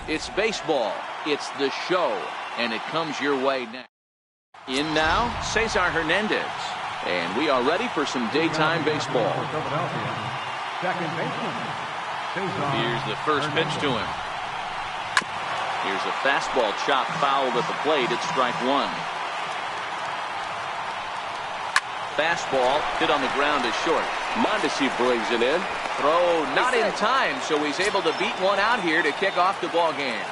It's baseball. It's the show. And it comes your way next. In now, Cesar Hernandez. And we are ready for some daytime baseball. Here's the first pitch to him. Here's a fastball chopped fouled at the plate. It's strike one. Fastball hit on the ground is short. Mondesi brings it in. Throw not in time, so he's able to beat one out here to kick off the ball game.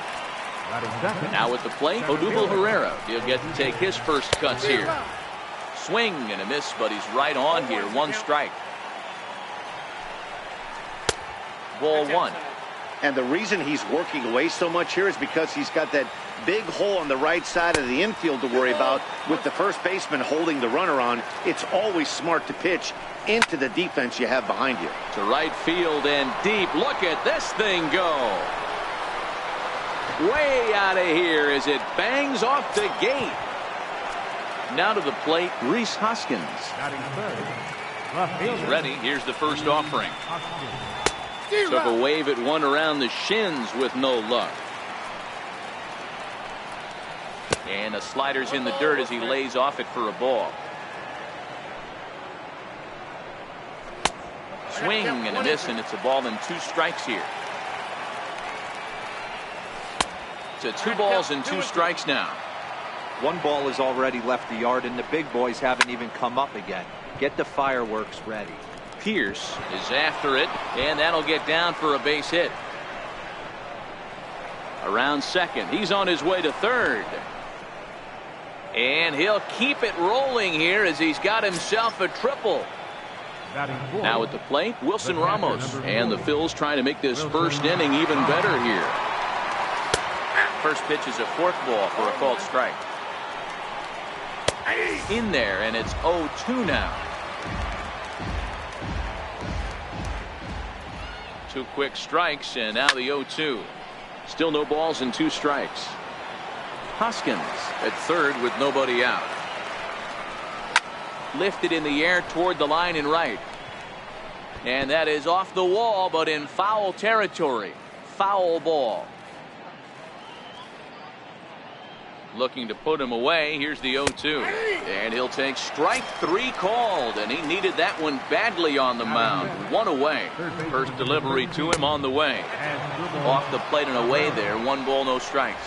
Now at the plate, Odubel Herrera. He'll get to take his first cuts here. Swing and a miss, but he's right on here. One strike. Ball one. And the reason he's working away so much here is because he's got that big hole on the right side of the infield to worry about. With the first baseman holding the runner on, it's always smart to pitch into the defense you have behind you. To right field and deep. Look at this thing go. Way out of here as it bangs off the gate. Now to the plate, Rhys Hoskins. He's ready. Here's the first offering. Took a wave at one around the shins with no luck. And a slider's in the dirt as he lays off it for a ball. Swing and a miss, and it's a ball and two strikes here. To 2 balls and 2 strikes now. 1 ball has already left the yard, and the big boys haven't even come up again. Get the fireworks ready. Pierce is after it, and that'll get down for a base hit. Around second. He's on his way to third. And he'll keep it rolling here as he's got himself a triple. Now at the plate, Wilson Ramos. And the Phils trying to make this first inning even better here. First pitch is a forkball for a called strike. In there, and it's 0-2 now. 2 quick strikes, and now the 0-2. Still no balls and 2 strikes. Hoskins at third with nobody out. Lifted in the air toward the line and right. And that is off the wall, but in foul territory. Foul ball. Looking to put him away. Here's the 0-2. And he'll take strike 3 called. And he needed that one badly on the mound. 1 away. First delivery to him on the way. Off the plate and away there. 1 ball, no strikes.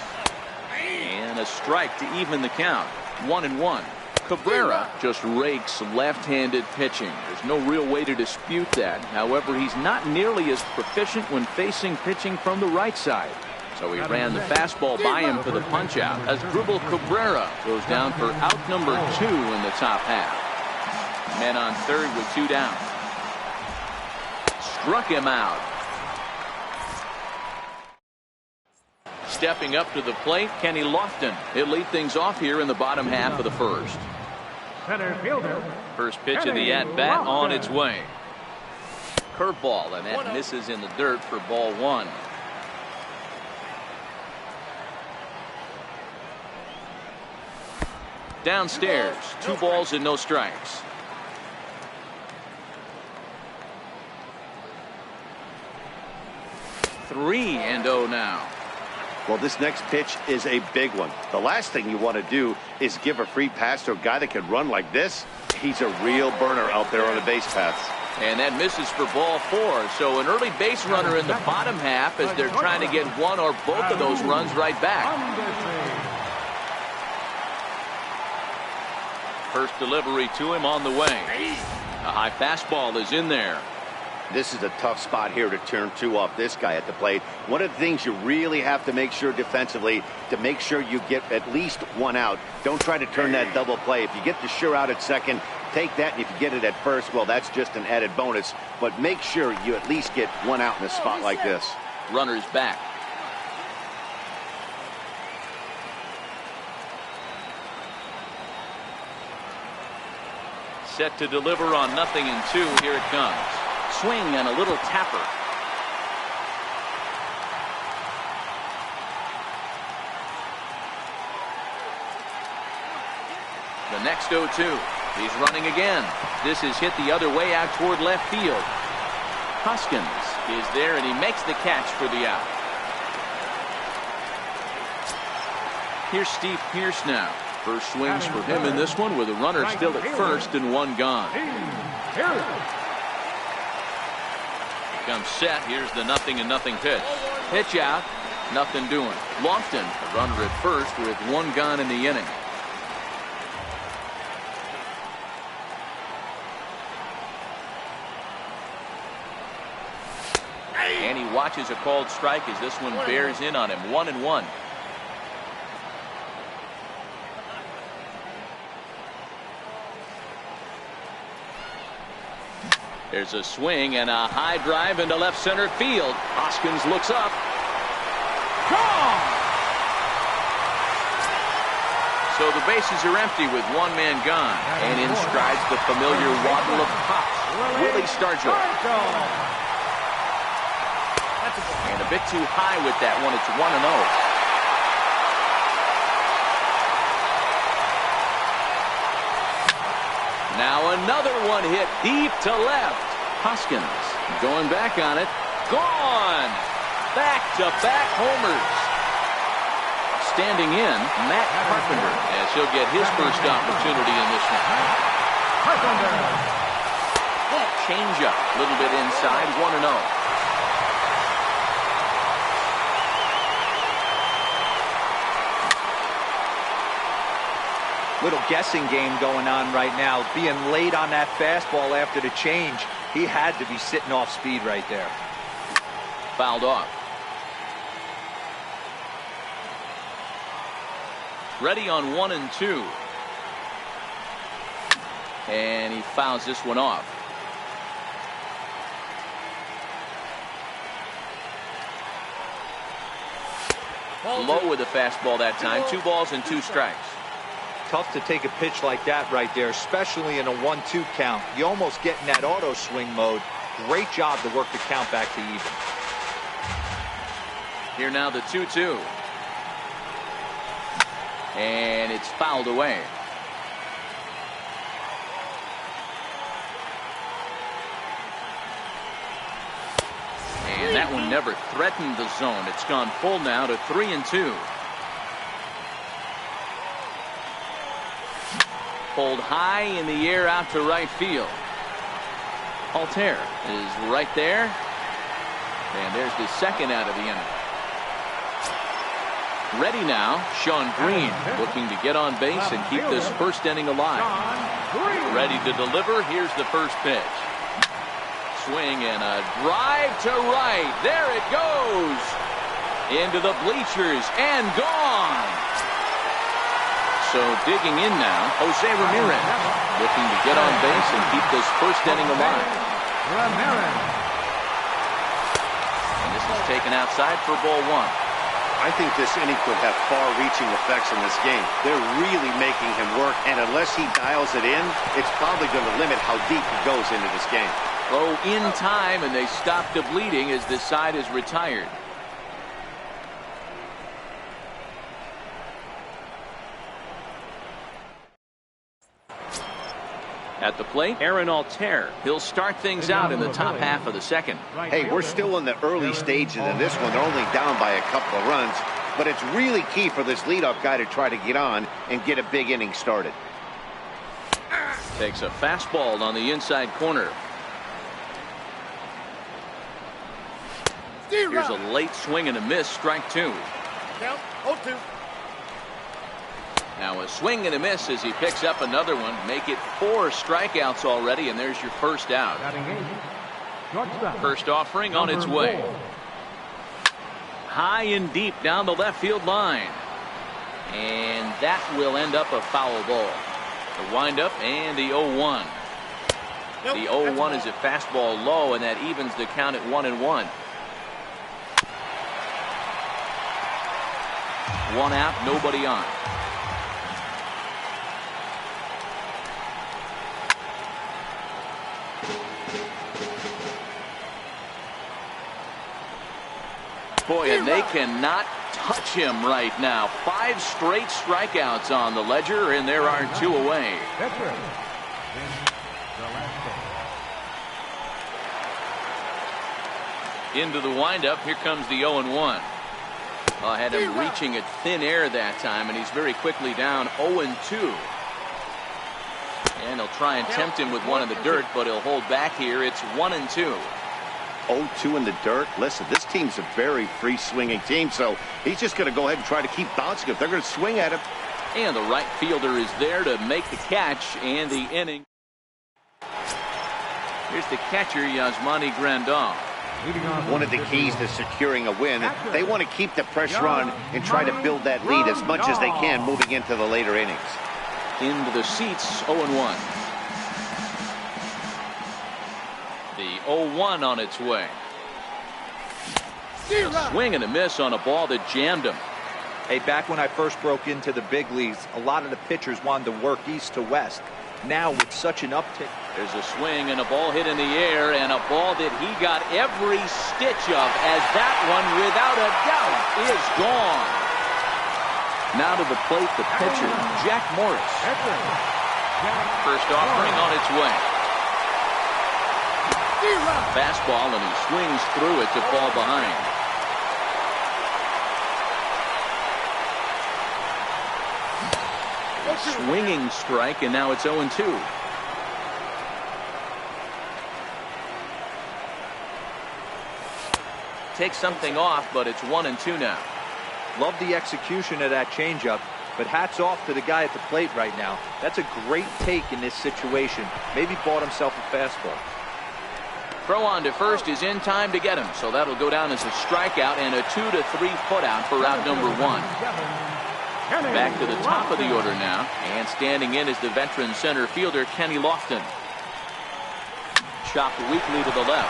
And a strike to even the count. 1-1. Cabrera just rakes left-handed pitching. There's no real way to dispute that. However, he's not nearly as proficient when facing pitching from the right side. So he ran the fastball by him for the punch-out as Odubel Cabrera goes down for out number 2 in the top half. Men on third with 2 down. Struck him out. Stepping up to the plate, Kenny Lofton. He'll lead things off here in the bottom half of the first. First pitch of the at-bat on its way. Curveball, and that misses in the dirt for ball 1. Downstairs, 2 balls and no strikes. 3-0 now. Well, this next pitch is a big one. The last thing you want to do is give a free pass to a guy that can run like this. He's a real burner out there on the base paths. And that misses for ball 4. So an early base runner in the bottom half as they're trying to get one or both of those runs right back. First delivery to him on the way. A high fastball is in there. This is a tough spot here to turn 2 off this guy at the plate. One of the things you really have to make sure defensively, to make sure you get at least 1 out. Don't try to turn that double play. If you get the sure out at second, take that, and if you get it at first, well, that's just an added bonus. But make sure you at least get 1 out in a spot like this. Runners back. Set to deliver on 0-2. Here it comes. Swing and a little tapper. The next 0-2. He's running again. This is hit the other way out toward left field. Hoskins is there, and he makes the catch for the out. Here's Steve Pierce now. First swings for him in this one with a runner still at first and one gone. Comes set. Here's the 0-0 pitch. Pitch out. Nothing doing. Lofton, a runner at first with one gone in the inning. And he watches a called strike as this one bears in on him. 1-1. There's a swing and a high drive into left center field. Hoskins looks up. Gone! So the bases are empty with one man gone. And in strides the familiar waddle of pops. Willie Stargell. And a bit too high with that one. It's 1-0. Now another one hit deep to left. Hoskins going back on it. Gone! Back-to-back homers. Standing in, Matt Carpenter, as he'll get his first opportunity in this one. Carpenter. Change up, a little bit inside, 1-0. Little guessing game going on right now. Being late on that fastball after the change. He had to be sitting off speed right there. Fouled off. Ready on 1-2. And he fouls this one off. Low with the fastball that time. 2 balls and 2 strikes. Tough to take a pitch like that right there, especially in a 1-2 count. You almost get in that auto swing mode. Great job to work the count back to even. Here now the 2-2. And it's fouled away. And that one never threatened the zone. It's gone full now to 3-2. Pulled high in the air out to right field. Altair is right there. And there's the second out of the inning. Ready now, Sean Green looking to get on base and keep this first inning alive. Ready to deliver. Here's the first pitch. Swing and a drive to right. There it goes. Into the bleachers and gone. So digging in now, Jose Ramirez looking to get on base and keep this first inning alive. And this is taken outside for ball 1. I think this inning could have far-reaching effects in this game. They're really making him work, and unless he dials it in, it's probably going to limit how deep he goes into this game. Throw in time, and they stop the bleeding as this side is retired. At the plate, Aaron Altair. He'll start things out in the top half of the second. Hey, we're still in the early stages of this one. They're only down by a couple of runs, but it's really key for this leadoff guy to try to get on and get a big inning started. Takes a fastball on the inside corner. Here's a late swing and a miss, strike 2. Count 0-2. Now a swing and a miss as he picks up another one. Make it 4 strikeouts already, and there's your first out. First offering on its way. High and deep down the left field line. And that will end up a foul ball. The windup and the 0-1. The 0-1 is a fastball low, and that evens the count at 1-1. 1 out, nobody on. Boy, and they cannot touch him right now. 5 straight strikeouts on the ledger, and there are 2 away. That's right. Into the windup. Here comes the 0-1. Had him reaching at thin air that time, and he's very quickly down 0-2. And he'll try and tempt him with one in the dirt, but he'll hold back here. It's 1-2. 0-2 in the dirt. Listen, this team's a very free-swinging team, so he's just going to go ahead and try to keep bouncing. If they're going to swing at him. And the right fielder is there to make the catch, and the inning. Here's the catcher, Yasmani Grandal. One of the keys to securing a win, they want to keep the pressure on and try to build that lead as much as they can moving into the later innings. Into the seats, 0-1. The 0-1 on its way. A swing and a miss on a ball that jammed him. Hey, back when I first broke into the big leagues, a lot of the pitchers wanted to work east to west. Now with such an uptick. There's a swing and a ball hit in the air, and a ball that he got every stitch of, as that one, without a doubt, is gone. Now to the plate, the pitcher, Jack Morris. First offering on its way. Fastball, and he swings through it to fall behind. A swinging strike, and now it's 0-2. Takes something off, but it's 1-2 now. Love the execution of that changeup, but hats off to the guy at the plate right now. That's a great take in this situation. Maybe bought himself a fastball. Throw on to first is in time to get him, so that'll go down as a strikeout and a 2 to 3 foot out for out number 1. Back to the top of the order now, and standing in is the veteran center fielder Kenny Lofton. Chopped weakly to the left.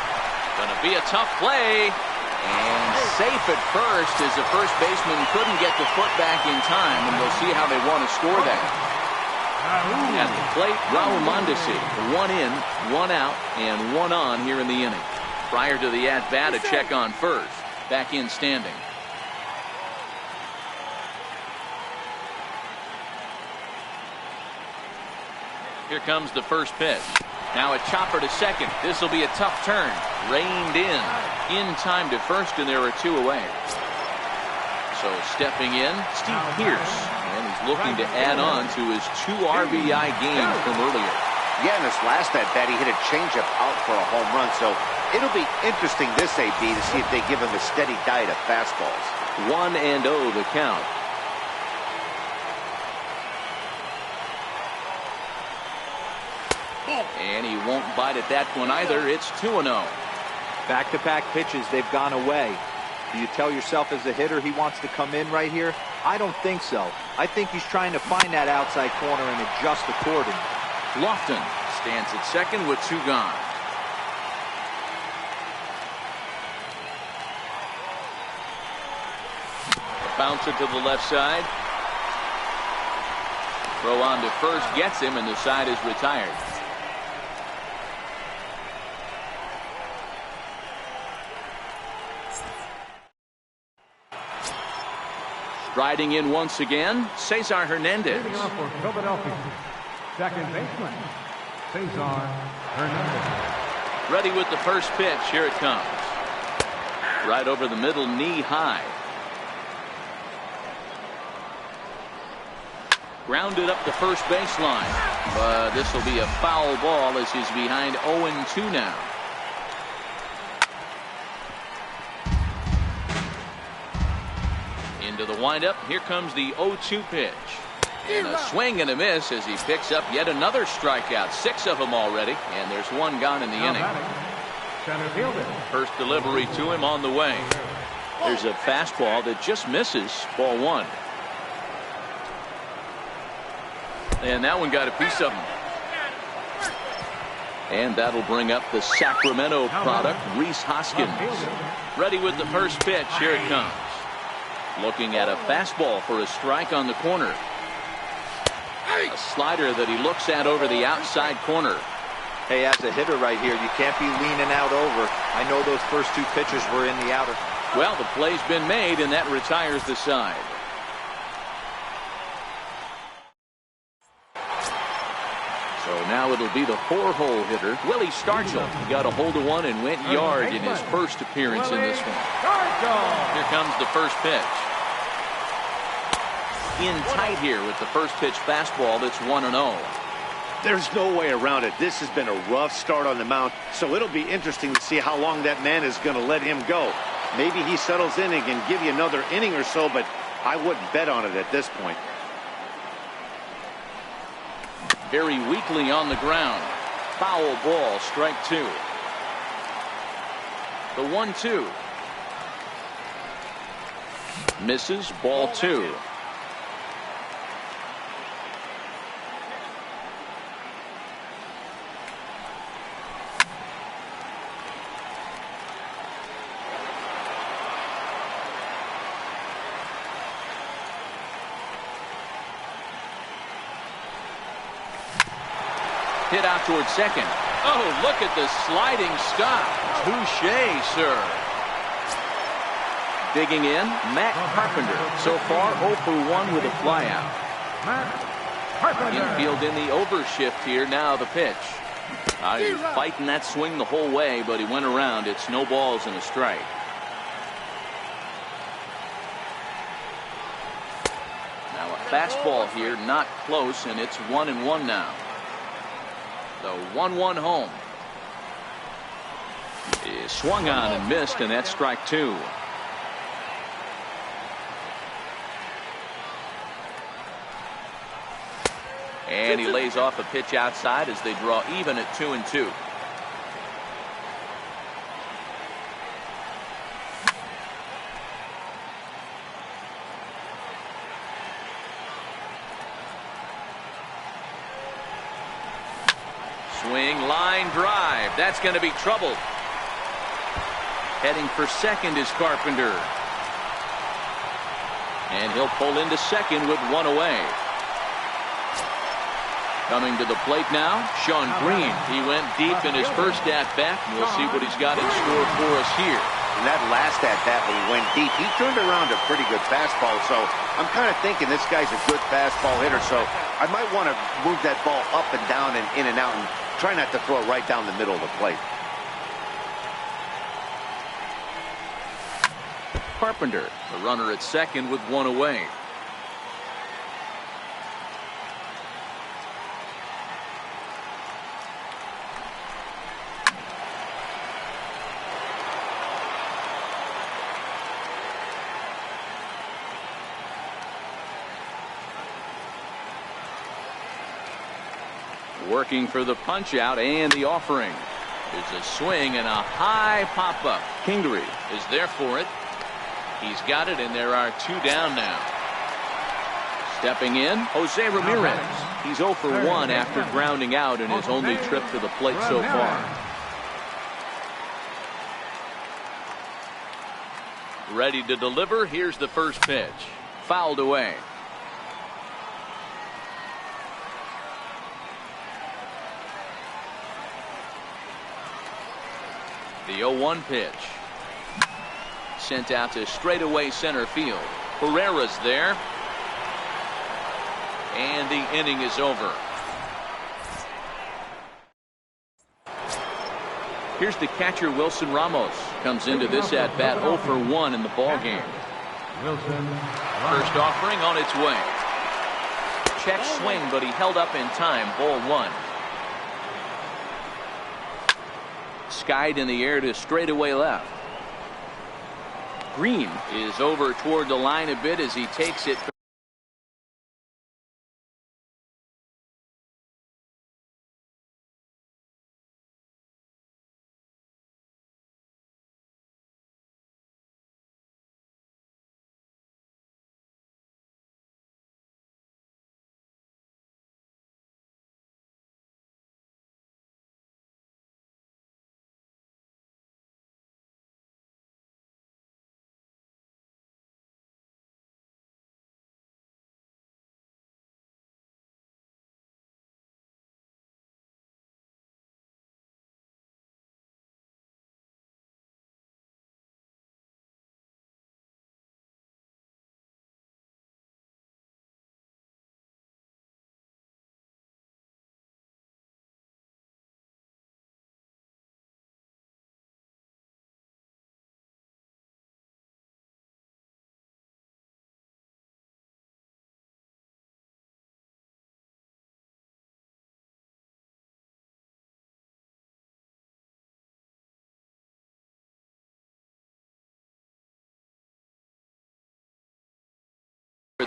Gonna be a tough play, and safe at first as the first baseman couldn't get the foot back in time, and we'll see how they want to score that. At the plate, Raul Mondesi, 1 in, 1 out, and 1 on here in the inning. Prior to the at-bat, a check on first. Back in standing. Here comes the first pitch. Now a chopper to second. This will be a tough turn. Reined in time to first, and there are 2 away. So stepping in, Steve Pearce, and he's looking to add on to his 2 RBI game from earlier. Yeah, in this last at-bat, he hit a changeup out for a home run, so it'll be interesting this AB to see if they give him a steady diet of fastballs. 1-0 the count. And he won't bite at that one either. It's 2-0. Back-to-back pitches, they've gone away. Do you tell yourself as a hitter he wants to come in right here? I don't think so. I think he's trying to find that outside corner and adjust accordingly. Lofton stands at second with 2 gone. Bouncer to the left side. Throw on to first gets him, and the side is retired. Riding in once again, Cesar Hernandez. For Philadelphia, second baseman, Cesar Hernandez. Ready with the first pitch. Here it comes. Right over the middle, knee high. Grounded up the first baseline. But this will be a foul ball as he's behind 0-2 now. Into the windup. Here comes the 0-2 pitch. And a swing and a miss as he picks up yet another strikeout. 6 of them already. And there's 1 gone in the inning. First delivery to him on the way. There's a fastball that just misses. Ball 1. And that one got a piece of him. And that'll bring up the Sacramento product, Rhys Hoskins. Ready with the first pitch. Here it comes. Looking at a fastball for a strike on the corner. A slider that he looks at over the outside corner. Hey, as a hitter right here, you can't be leaning out over. I know those first 2 pitches were in the outer. Well, the play's been made, and that retires the side. So now it'll be the 4-hole hitter, Willie Stargell. He got a hold of one and went yard in his first appearance in this one. Here comes the first pitch. in tight here with the first pitch fastball that's 1-0. There's no way around it. This has been a rough start on the mound, so it'll be interesting to see how long that man is going to let him go. Maybe he settles in and can give you another inning or so, but I wouldn't bet on it at this point. Very weakly on the ground. Foul ball, strike 2. The 1-2. Misses, ball 2. Hit out towards second. Oh, look at the sliding stop. Touche, sir. Digging in, Matt Carpenter. So far, 0 for 1 with a flyout. Infield in the overshift here. Now the pitch. He was fighting that swing the whole way, but he went around. It's no balls and a strike. Now a fastball here, not close, and it's 1-1 now. The 1-1 home is swung on and missed, and that's strike 2. And he lays off a pitch outside as they draw even at 2-2. Swing, line drive. That's going to be trouble. Heading for second is Carpenter. And he'll pull into second with 1 away. Coming to the plate now, Sean Green. He went deep in his first at-bat, and we'll see what he's got in store for us here. And that last at-bat when he went deep, he turned around a pretty good fastball. So I'm kind of thinking this guy's a good fastball hitter. So I might want to move that ball up and down and in and out and try not to throw it right down the middle of the plate. Carpenter, the runner at second with 1 away. Working for the punch out and the offering. There's a swing and a high pop up. Kingery is there for it. He's got it, and there are 2 down now. Stepping in, Jose Ramirez. He's 0 for 1 after grounding out in his only trip to the plate so far. Ready to deliver. Here's the first pitch. Fouled away. The 0-1 pitch. Sent out to straightaway center field. Pereira's there. And the inning is over. Here's the catcher, Wilson Ramos. Comes into this at bat 0 for 1 in the ballgame. First offering on its way. Check swing, but he held up in time. Ball 1. Skied in the air to straightaway left. Green is over toward the line a bit as he takes it.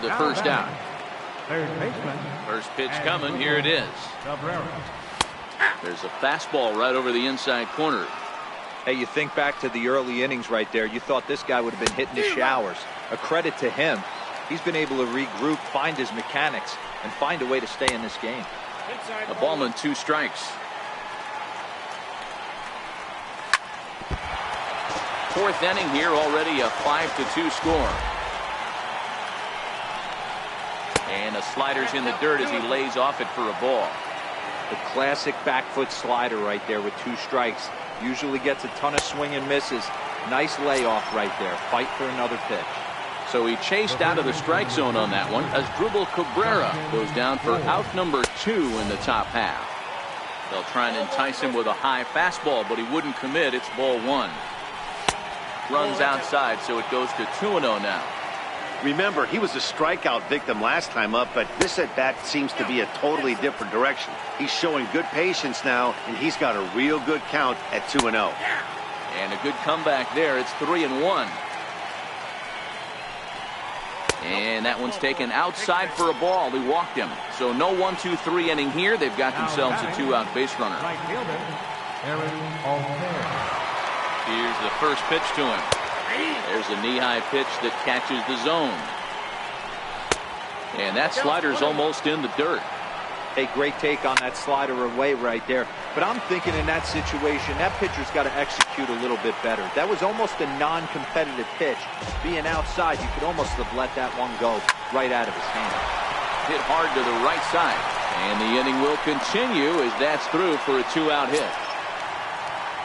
the first out. Third baseman. First pitch coming. Here it is. There's a fastball right over the inside corner. Hey, you think back to the early innings right there. You thought this guy would have been hitting the showers. A credit to him. He's been able to regroup, find his mechanics, and find a way to stay in this game. A ball and 2 strikes. Fourth inning here, already a 5-2 score. And a slider's in the dirt as he lays off it for a ball. The classic back foot slider right there with 2 strikes. Usually gets a ton of swing and misses. Nice layoff right there. Fight for another pitch. So he chased out of the strike zone on that one as Drupal Cabrera goes down for out number 2 in the top half. They'll try and entice him with a high fastball, but he wouldn't commit. It's ball 1. Runs outside, so it goes to 2-0 now. Remember, he was a strikeout victim last time up, but this at-bat seems to be a totally different direction. He's showing good patience now, and he's got a real good count at 2-0. And a good comeback there. It's 3-1. And that one's taken outside for a ball. He walked him. So no 1-2-3 inning here. They've got themselves a 2-out base runner. Here's the first pitch to him. There's a knee-high pitch that catches the zone. And that slider's almost in the dirt. A great take on that slider away right there. But I'm thinking in that situation, that pitcher's got to execute a little bit better. That was almost a non-competitive pitch. Being outside, you could almost have let that one go right out of his hand. Hit hard to the right side. And the inning will continue as that's through for a 2-out hit.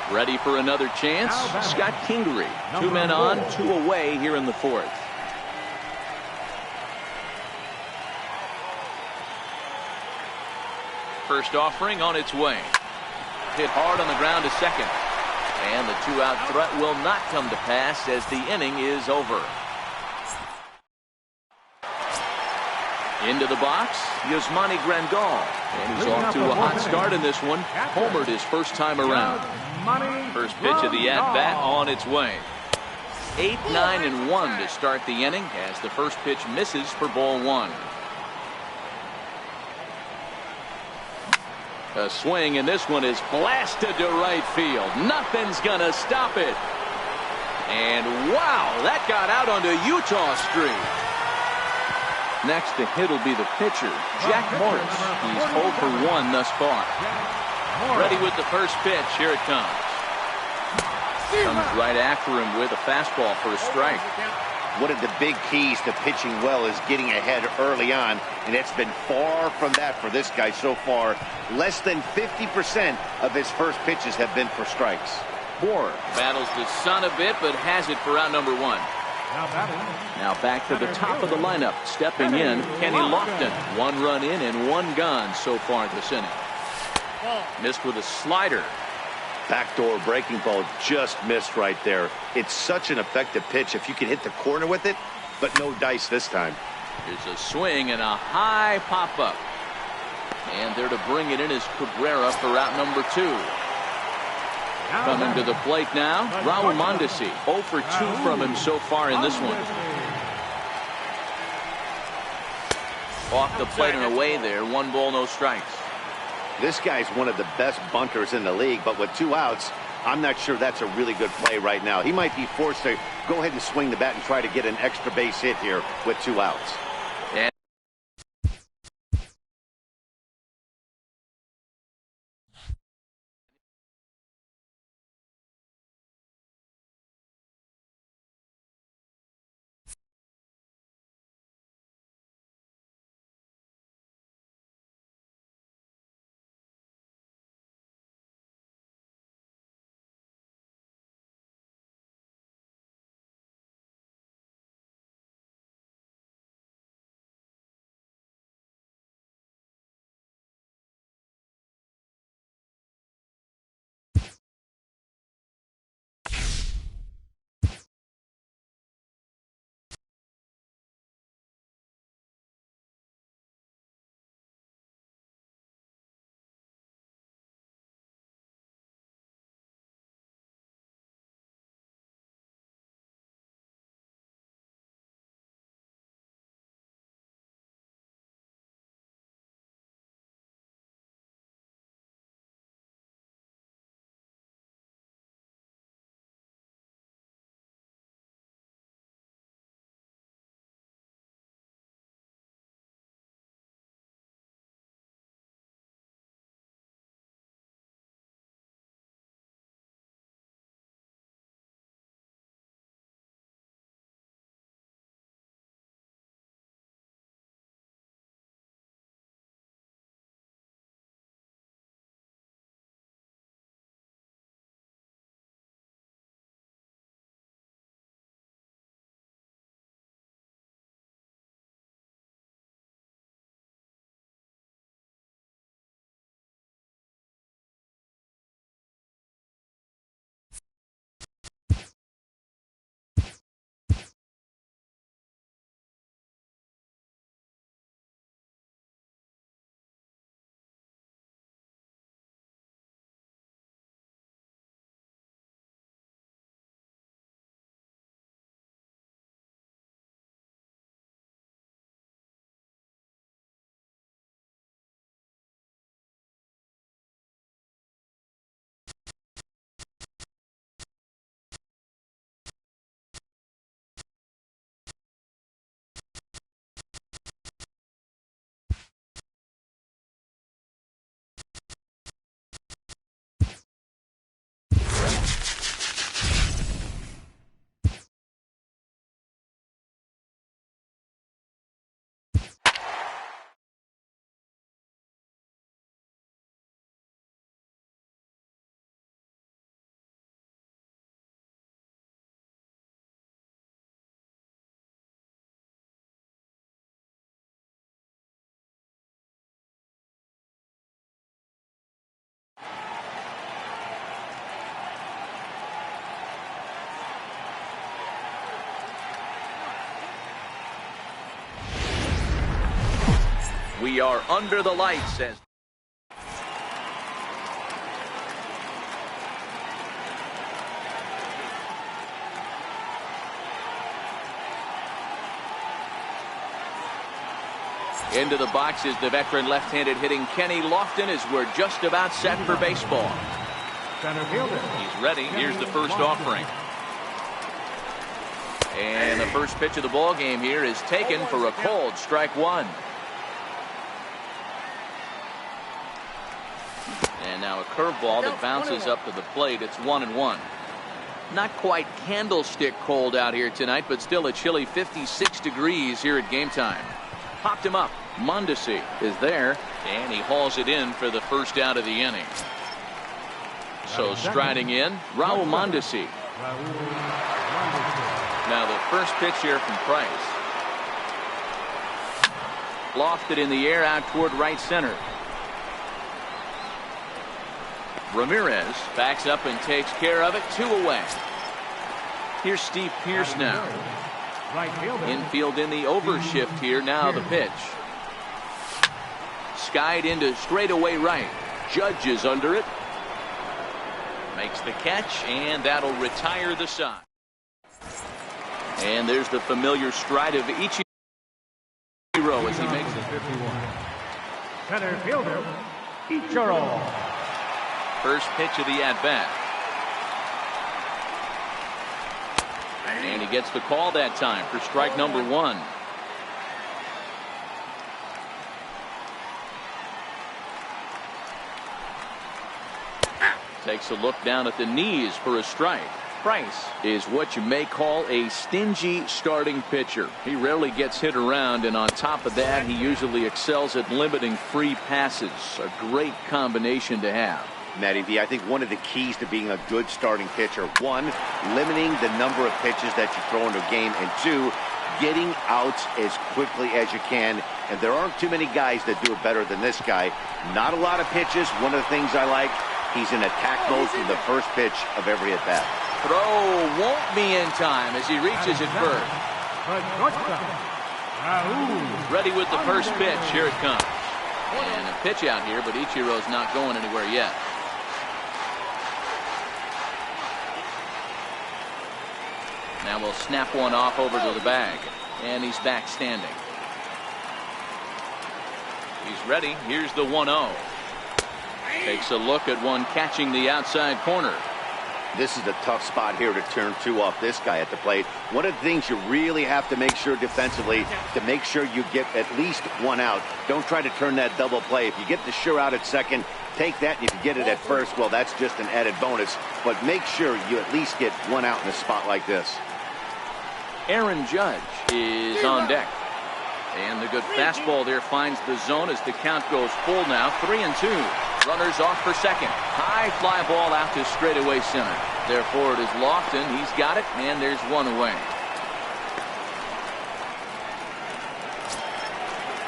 Ready for another chance? Scott Kingery. 2 men on, 2 away here in the 4th. First offering on its way. Hit hard on the ground to second. And the 2-out threat will not come to pass as the inning is over. Into the box, Yasmani Grandal. And he's off to a hot start in this one. Homered his first time around. First pitch of the at-bat on its way. 8, 9, and 1 to start the inning as the first pitch misses for ball 1. A swing, and this one is blasted to right field. Nothing's gonna stop it. And wow, that got out onto Utah Street. Next to hit will be the pitcher, Jack Morris. He's 0 for 1 thus far. Ready with the first pitch. Here it comes. Comes right after him with a fastball for a strike. One of the big keys to pitching well is getting ahead early on, and it's been far from that for this guy so far. Less than 50% of his first pitches have been for strikes. Moore battles the sun a bit, but has it for out number 1. Now back to the top of the lineup. Stepping in, Kenny Lofton. 1 run in and 1 gone so far this inning. Missed with a slider. Backdoor breaking ball just missed right there. It's such an effective pitch if you can hit the corner with it, but no dice this time. Here's a swing and a high pop-up. And there to bring it in is Cabrera for out number 2. Coming to the plate now, Raul Mondesi. 0 for 2 from him so far in this one. Off the plate and away there. 1 ball, no strikes. This guy's one of the best bunters in the league, but with 2 outs, I'm not sure that's a really good play right now. He might be forced to go ahead and swing the bat and try to get an extra base hit here with 2 outs. We are under the lights as into the box is the veteran left-handed hitting Kenny Lofton as we're just about set for baseball. Center fielder. He's ready. Here's the first offering. And the first pitch of the ball game here is taken for a called strike one. And now a curveball that bounces up to the plate. It's 1-1. Not quite candlestick cold out here tonight, but still a chilly 56 degrees here at game time. Popped him up. Mondesi is there, and he hauls it in for the first out of the inning. So striding in, Raul Mondesi. Now the first pitch here from Price. Lofted in the air out toward right center. Ramirez backs up and takes care of it. 2 away. Here's Steve Pearce now. Infield in the overshift here. Now the pitch. Skied into straightaway right. Judge is under it. Makes the catch, and that'll retire the side. And there's the familiar stride of Ichiro as he makes it. Center fielder, Ichiro. First pitch of the at-bat. And he gets the call that time for strike number 1. Takes a look down at the knees for a strike. Price is what you may call a stingy starting pitcher. He rarely gets hit around, and on top of that, he usually excels at limiting free passes. A great combination to have. Matty V, I think one of the keys to being a good starting pitcher, 1, limiting the number of pitches that you throw into a game, and 2, getting outs as quickly as you can. And there aren't too many guys that do it better than this guy. Not a lot of pitches. One of the things I like, he's in attack mode from the first pitch of every at-bat. Throw won't be in time as he reaches it first. Ready with the first pitch. Here it comes. And a pitch out here, but Ichiro's not going anywhere yet. Now we'll snap one off over to the bag. And he's back standing. He's ready. Here's the 1-0. Takes a look at one catching the outside corner. This is a tough spot here to turn 2 off this guy at the plate. One of the things you really have to make sure defensively, to make sure you get at least 1 out. Don't try to turn that double play. If you get the sure out at second, take that. And if you get it at first, well, that's just an added bonus. But make sure you at least get 1 out in a spot like this. Aaron Judge is on deck. And the good fastball there finds the zone as the count goes full now. 3-2. Runners off for second. High fly ball out to straightaway center. Therefore it is Lofton. He's got it, and there's 1 away.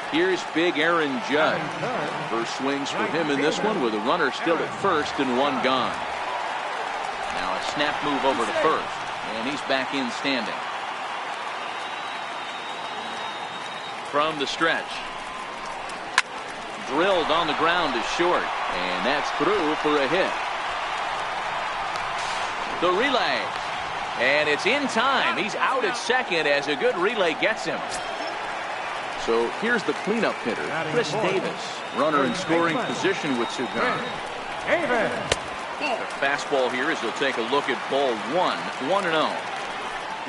Here's big Aaron Judge. First swings for him in this one with a runner still at first and 1 gone. Now a snap move over to first, and he's back in standing. From the stretch. Drilled on the ground is short, and that's through for a hit. The relay, and it's in time. He's out at second as a good relay gets him. So here's the cleanup hitter, Chris Davis, runner in scoring position with Cigar. The fastball here as he'll take a look at ball 1, 1-0.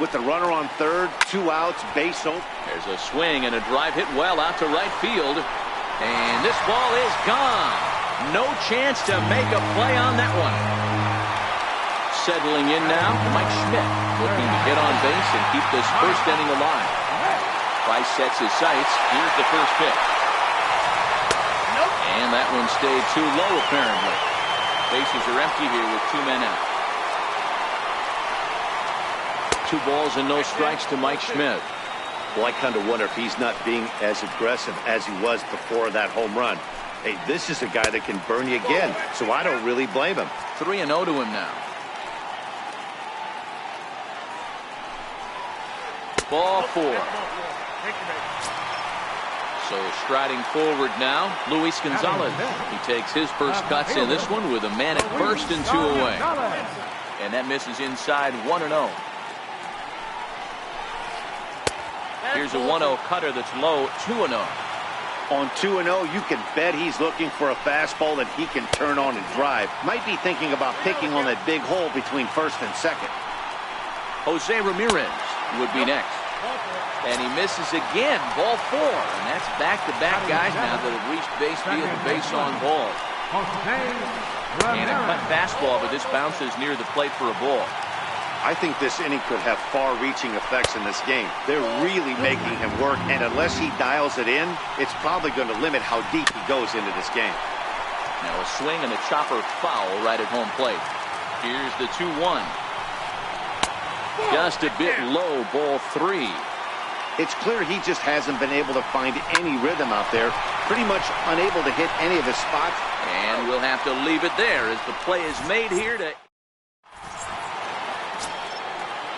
With the runner on third, 2 outs, base open. There's a swing and a drive hit well out to right field. And this ball is gone. No chance to make a play on that one. Settling in now, Mike Schmidt looking to get on base and keep this first inning alive. Price sets his sights. Here's the first pitch. And that one stayed too low apparently. Bases are empty here with 2 men out. 2 balls and no strikes to Mike Schmidt. Well, I kind of wonder if he's not being as aggressive as he was before that home run. Hey, this is a guy that can burn you again, so I don't really blame him. 3-0 to him now. Ball 4. So striding forward now, Luis Gonzalez. He takes his first cuts in this one with a man at first and 2 away. And that misses inside 1-0. Here's a 1-0 cutter that's low, 2-0. On 2-0, you can bet he's looking for a fastball that he can turn on and drive. Might be thinking about picking on that big hole between first and second. Jose Ramirez would be next. And he misses again, ball 4. And that's back-to-back guys now that have reached base via the base on ball. And a cut fastball, but this bounces near the plate for a ball. I think this inning could have far-reaching effects in this game. They're really making him work, and unless he dials it in, it's probably going to limit how deep he goes into this game. Now a swing and a chopper foul right at home plate. Here's the 2-1. Just a bit low, ball 3. It's clear he just hasn't been able to find any rhythm out there. Pretty much unable to hit any of his spots. And we'll have to leave it there as the play is made here to...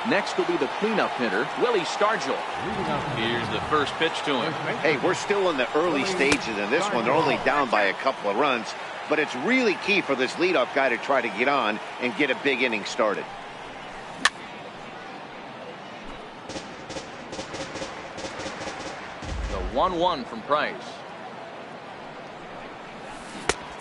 Next will be the cleanup hitter, Willie Stargell. Here's the first pitch to him. Hey, we're still in the early stages in this one. They're only down by a couple of runs. But it's really key for this leadoff guy to try to get on and get a big inning started. The 1-1 from Price.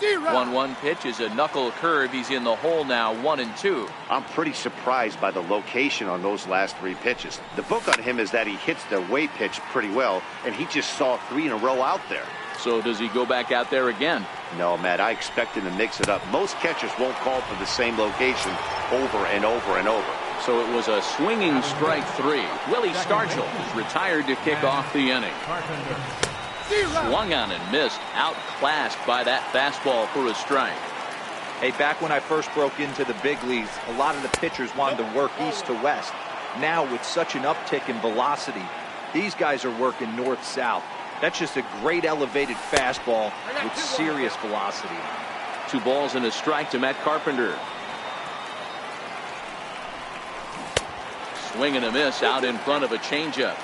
1-1 pitch is a knuckle curve. He's in the hole now, 1-2. I'm pretty surprised by the location on those last 3 pitches. The book on him is that he hits the away pitch pretty well, and he just saw 3 in a row out there. So does he go back out there again? No, Matt, I expect him to mix it up. Most catchers won't call for the same location over and over and over. So it was a swinging strike 3. Willie Stargell is retired to kick off the inning. Swung on and missed, outclassed by that fastball for a strike. Hey, back when I first broke into the big leagues, a lot of the pitchers wanted to work east to west. Now, with such an uptick in velocity, these guys are working north-south. That's just a great elevated fastball with serious velocity. 2 balls and a strike to Matt Carpenter. Swing and a miss out in front of a changeup.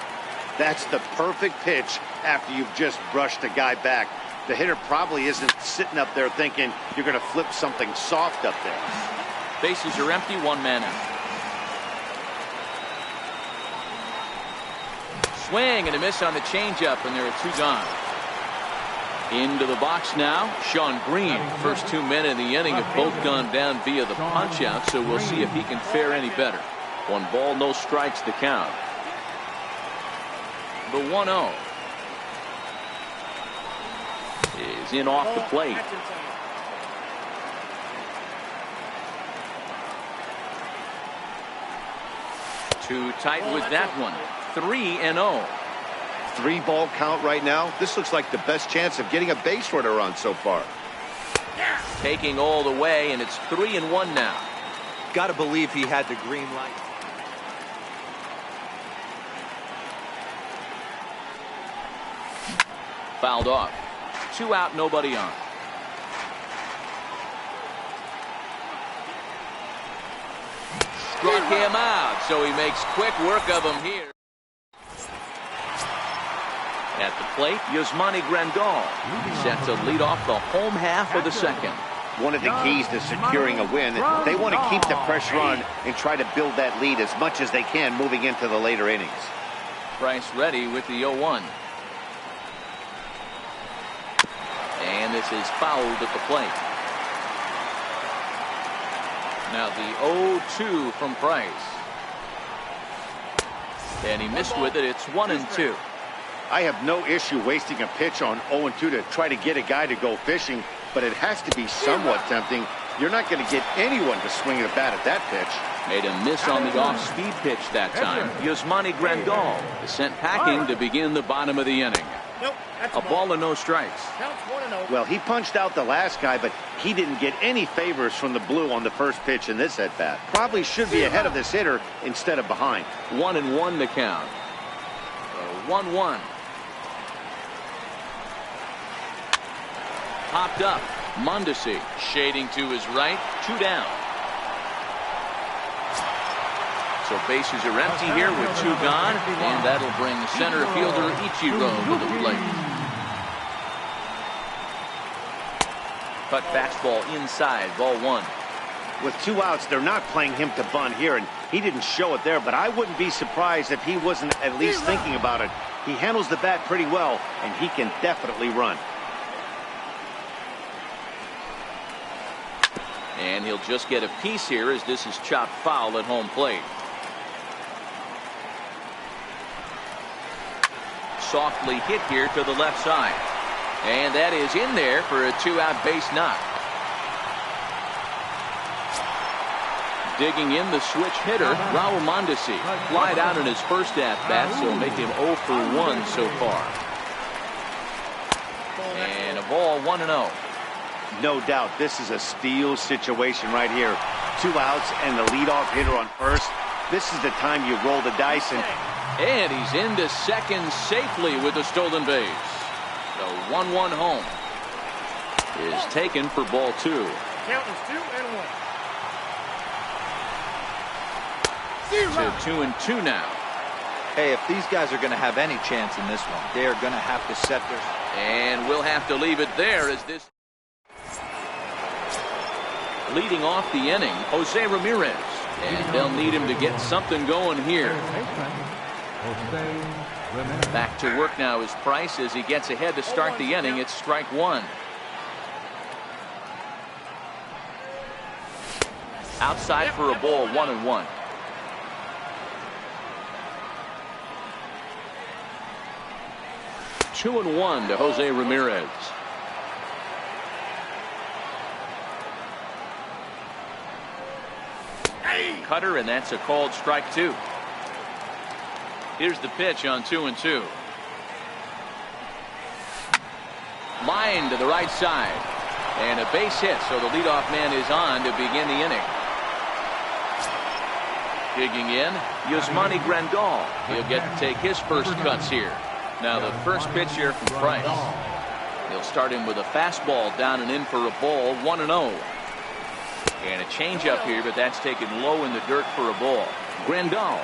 That's the perfect pitch after you've just brushed a guy back. The hitter probably isn't sitting up there thinking you're going to flip something soft up there. Bases are empty, 1 man out. Swing and a miss on the changeup, and there are 2 gone. Into the box now, Sean Green. First 2 men in the inning have both gone down via the punch-out, so we'll see if he can fare any better. 1 ball, no strikes to count. The 1-0 is in off the plate. Too tight with that one. 3-0. 3-ball count right now. This looks like the best chance of getting a base runner on so far. Taking all the way, and it's 3-1 now. Got to believe he had the green light. Fouled off. 2 out, nobody on. Struck him out, so he makes quick work of him here. At the plate, Yasmani Grandal set to lead off the home half of the second. One of the keys to securing a win, they want to keep the pressure on and try to build that lead as much as they can moving into the later innings. Price ready with the 0-1. And this is fouled at the plate. Now the 0-2 from Price. And he missed with it. It's 1-2. I have no issue wasting a pitch on 0-2 to try to get a guy to go fishing, but it has to be somewhat tempting. You're not going to get anyone to swing the bat at that pitch. Made a miss on the off-speed pitch that time. Yasmani Grandal is sent packing to begin the bottom of the inning. A ball and no strikes. Well, he punched out the last guy, but he didn't get any favors from the blue on the first pitch in this at-bat. Probably should be ahead of this hitter instead of behind. 1-1 the count. 1-1. Popped up. Mondesi shading to his right. 2 down. So bases are empty here with 2 gone, and that'll bring center fielder Ichiro to the plate. Cut fastball inside, ball one. With 2 outs, they're not playing him to bunt here, and he didn't show it there, but I wouldn't be surprised if he wasn't at least thinking about it. He handles the bat pretty well, and he can definitely run. And he'll just get a piece here as this is chopped foul at home plate. Softly hit here to the left side. And that is in there for a 2-out base knock. Digging in the switch hitter, Raul Mondesi. Flied out in his first at-bat, so make him 0 for 1 so far. And a ball 1-0. No doubt, this is a steal situation right here. 2 outs and the leadoff hitter on first. This is the time you roll the dice. And he's into second safely with a stolen base. The 1-1 home is taken for ball 2. Count is 2-1. To 2-2 now. Hey, if these guys are going to have any chance in this one, they are going to have to set their... And we'll have to leave it there as this... Leading off the inning, Jose Ramirez. And they'll need him to get something going here. Back to work now is Price as he gets ahead to start the inning. It's strike one. Outside for a ball, 1-1. Two and 1 to Jose Ramirez. Cutter, and that's a called strike 2. Here's the pitch on 2-2. Line to the right side. And a base hit, so the leadoff man is on to begin the inning. Digging in, Yasmani Grandal. He'll get to take his first cuts here. Now the first pitch here from Price. He'll start him with a fastball down and in for a ball, 1-0. And a changeup here, but that's taken low in the dirt for a ball. Grandal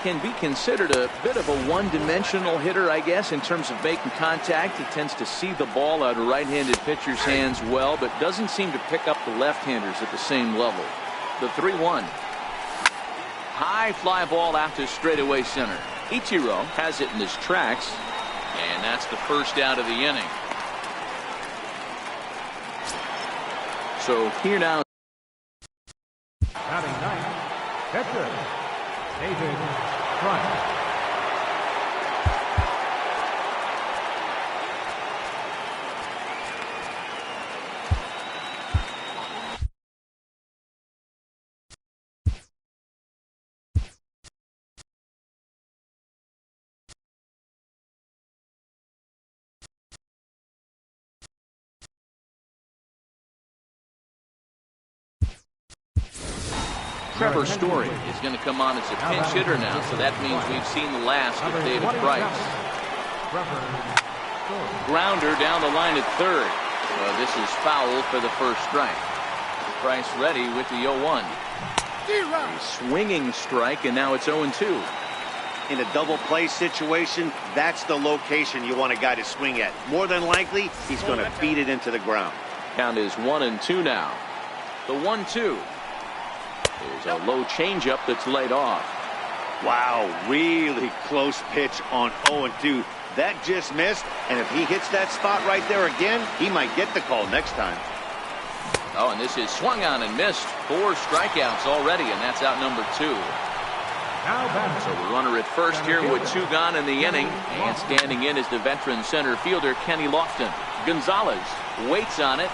can be considered a bit of a one-dimensional hitter, I guess, in terms of making contact. He tends to see the ball out of right-handed pitchers' hands well, but doesn't seem to pick up the left-handers at the same level. The 3-1. High fly ball out to straightaway center. Ichiro has it in his tracks, and that's the first out of the inning. So here now. Batting ninth, catcher, David Price. Trevor Story is going to come on as a pinch hitter now, so that means we've seen the last of David Price. Grounder down the line at third. Well, this is foul for the first strike. Price ready with the 0-1. A swinging strike, and now it's 0-2. In a double play situation, that's the location you want a guy to swing at. More than likely, he's going to feed it into the ground. Count is 1-2 now. The 1-2. There's a low changeup that's laid off. Wow, really close pitch on 0-2. That just missed, and if he hits that spot right there again, he might get the call next time. Oh, and this is swung on and missed. 4 strikeouts already, and that's out number 2. So the runner at first here with 2 gone in the inning, and standing in is the veteran center fielder Kenny Lofton. Gonzalez waits on it.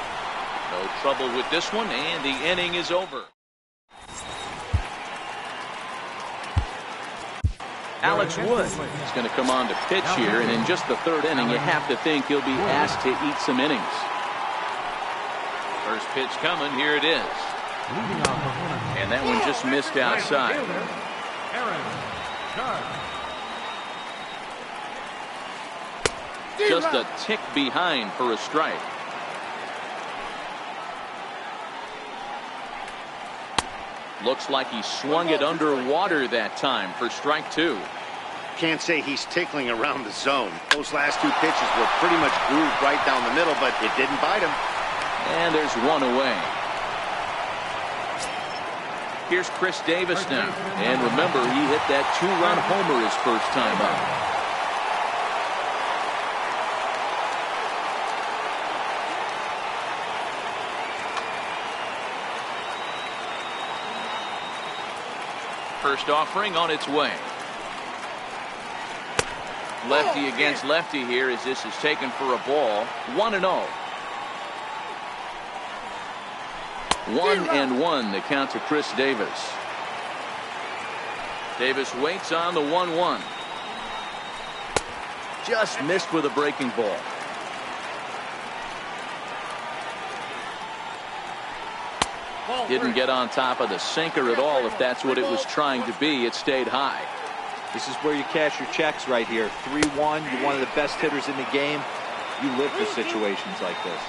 No trouble with this one, and the inning is over. Alex Wood is going to come on to pitch here, and in just the 3rd inning, you have to think he'll be asked to eat some innings. First pitch coming, here it is. And that one just missed outside. Just a tick behind for a strike. Looks like he swung it underwater that time for strike 2. Can't say he's tickling around the zone. Those last 2 pitches were pretty much grooved right down the middle, but it didn't bite him. And there's one away. Here's Chris Davis now. And remember, he hit that 2-run homer his first time up. First offering on its way. Lefty against lefty here as this is taken for a ball. 1-0. 1-1 the count to Chris Davis. Davis waits on the 1-1. Just missed with a breaking ball. Didn't get on top of the sinker at all. If that's what it was trying to be, it stayed high. This is where you cash your checks right here. 3-1. You're one of the best hitters in the game. You live for situations like this.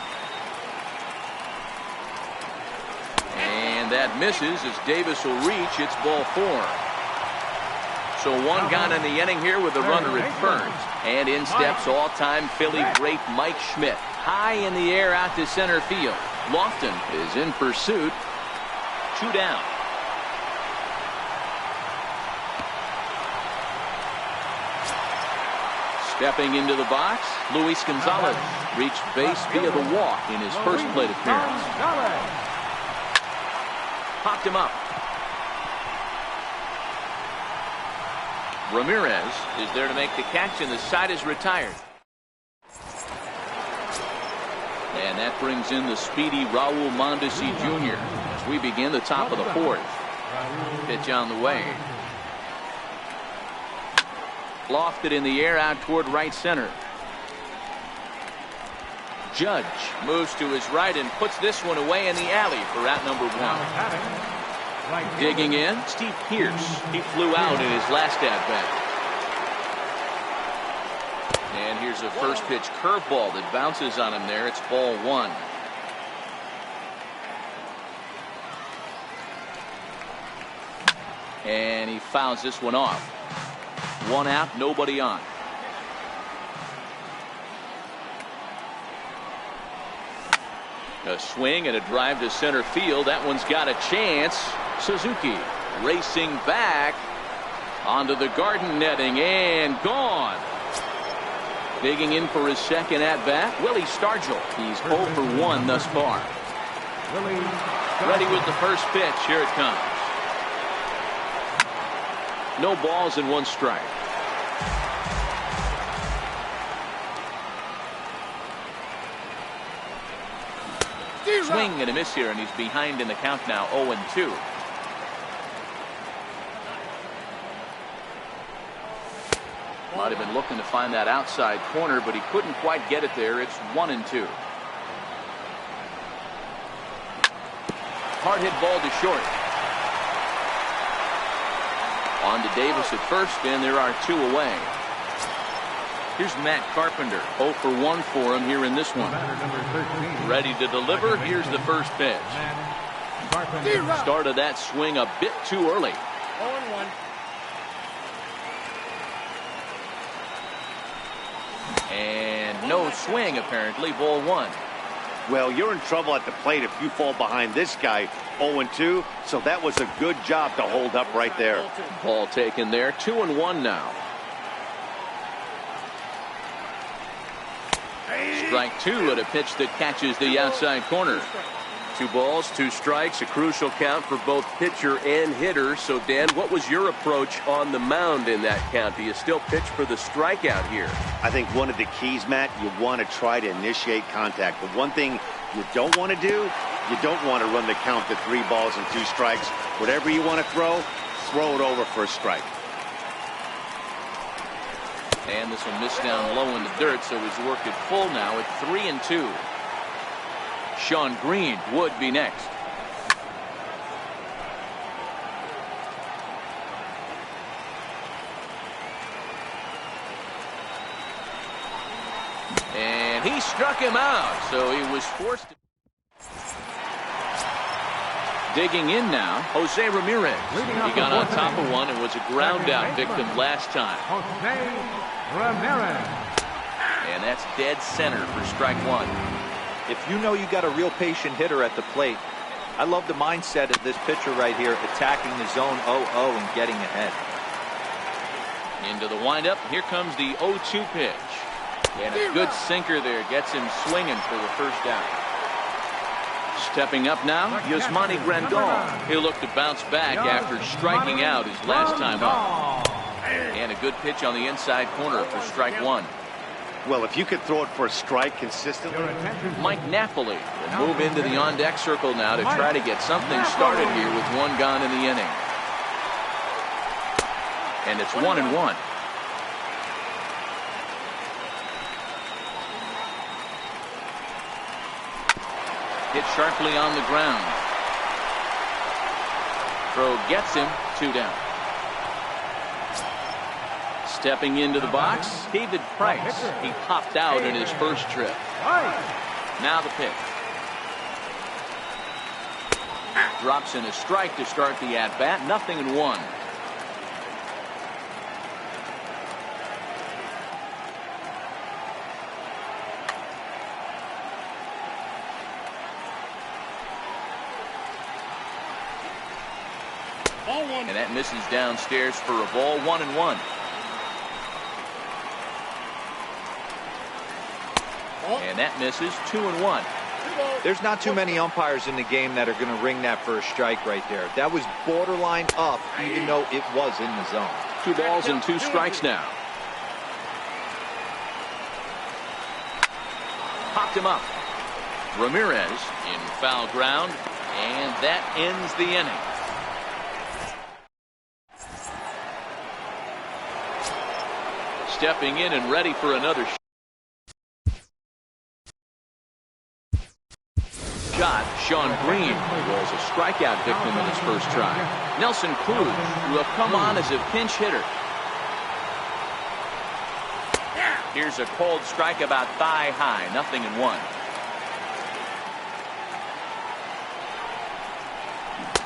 And that misses as Davis will reach. It's ball 4. So one gone in the inning here with a runner at first. And in steps all-time Philly great Mike Schmidt. High in the air out to center field. Lofton is in pursuit. 2 down. Stepping into the box, Luis Gonzalez reached base via the walk in his first plate appearance. Popped him up. Ramirez is there to make the catch, and the side is retired. And that brings in the speedy Raul Mondesi Jr. as we begin the top of the 4th. Pitch on the way. Lofted in the air out toward right center. Judge moves to his right and puts this one away in the alley for out number 1. Digging in, Steve Pearce. He flew out in his last at-bat. And here's a first pitch curveball that bounces on him there. It's ball 1. And he fouls this one off. 1 out, nobody on. A swing and a drive to center field. That one's got a chance. Suzuki racing back onto the garden netting and gone. Digging in for his second at-bat, Willie Stargell. He's 0 for 1 thus far. Ready with the first pitch. Here it comes. No balls and 1 strike. Swing and a miss here, and he's behind in the count now, 0-2. Might have been looking to find that outside corner, but he couldn't quite get it there. It's 1-2. Hard hit ball to short. On to Davis at first, and there are 2 away. Here's Matt Carpenter. 0 for 1 for him here in this one. Ready to deliver. Here's the first pitch. Started that swing a bit too early. 0-1. And no swing, apparently. Ball 1. Well, you're in trouble at the plate if you fall behind this guy. 0-2. So that was a good job to hold up right there. Ball taken there. 2-1 now. Strike 2 at a pitch that catches the outside corner. 2 balls, 2 strikes, a crucial count for both pitcher and hitter. So, Dan, what was your approach on the mound in that count? Do you still pitch for the strikeout here? I think one of the keys, Matt, you want to try to initiate contact. The one thing you don't want to do, you don't want to run the count to 3 balls and 2 strikes. Whatever you want to throw it over for a strike. And this will miss down low in the dirt, so he's worked it full now at 3-2. Sean Green would be next. And he struck him out, so he was forced to. Digging in now, Jose Ramirez. He got on top of one and was a ground out victim last time. Jose Ramirez. And that's dead center for strike 1. If you know you got a real patient hitter at the plate, I love the mindset of this pitcher right here, attacking the zone 0-0 and getting ahead. Into the windup. Here comes the 0-2 pitch. And a good sinker there gets him swinging for the first out. Stepping up now, Yasmani Grandal. He'll look to bounce back after striking out his last time up. And a good pitch on the inside corner for strike one. Well, if you could throw it for a strike consistently. Mike Napoli will move into the on-deck circle now to try to get something started here with one gone in the inning. And it's 1-1. Hit sharply on the ground. Throw gets him, 2 down. Stepping into the box, David Price. He popped out in his first trip. Now the pitch. Drops in a strike to start the at-bat. 0-1. And that misses downstairs for a ball. 1-1. And that misses. 2-1. There's not too many umpires in the game that are going to ring that first strike right there. That was borderline up, even though it was in the zone. 2 balls and 2 strikes now. Popped him up. Ramirez in foul ground, and that ends the inning. Stepping in and ready for another shot, Sean Green was a strikeout victim in his first try. Nelson Cruz, who have come on as a pinch hitter. Here's a cold strike about thigh high. 0-1.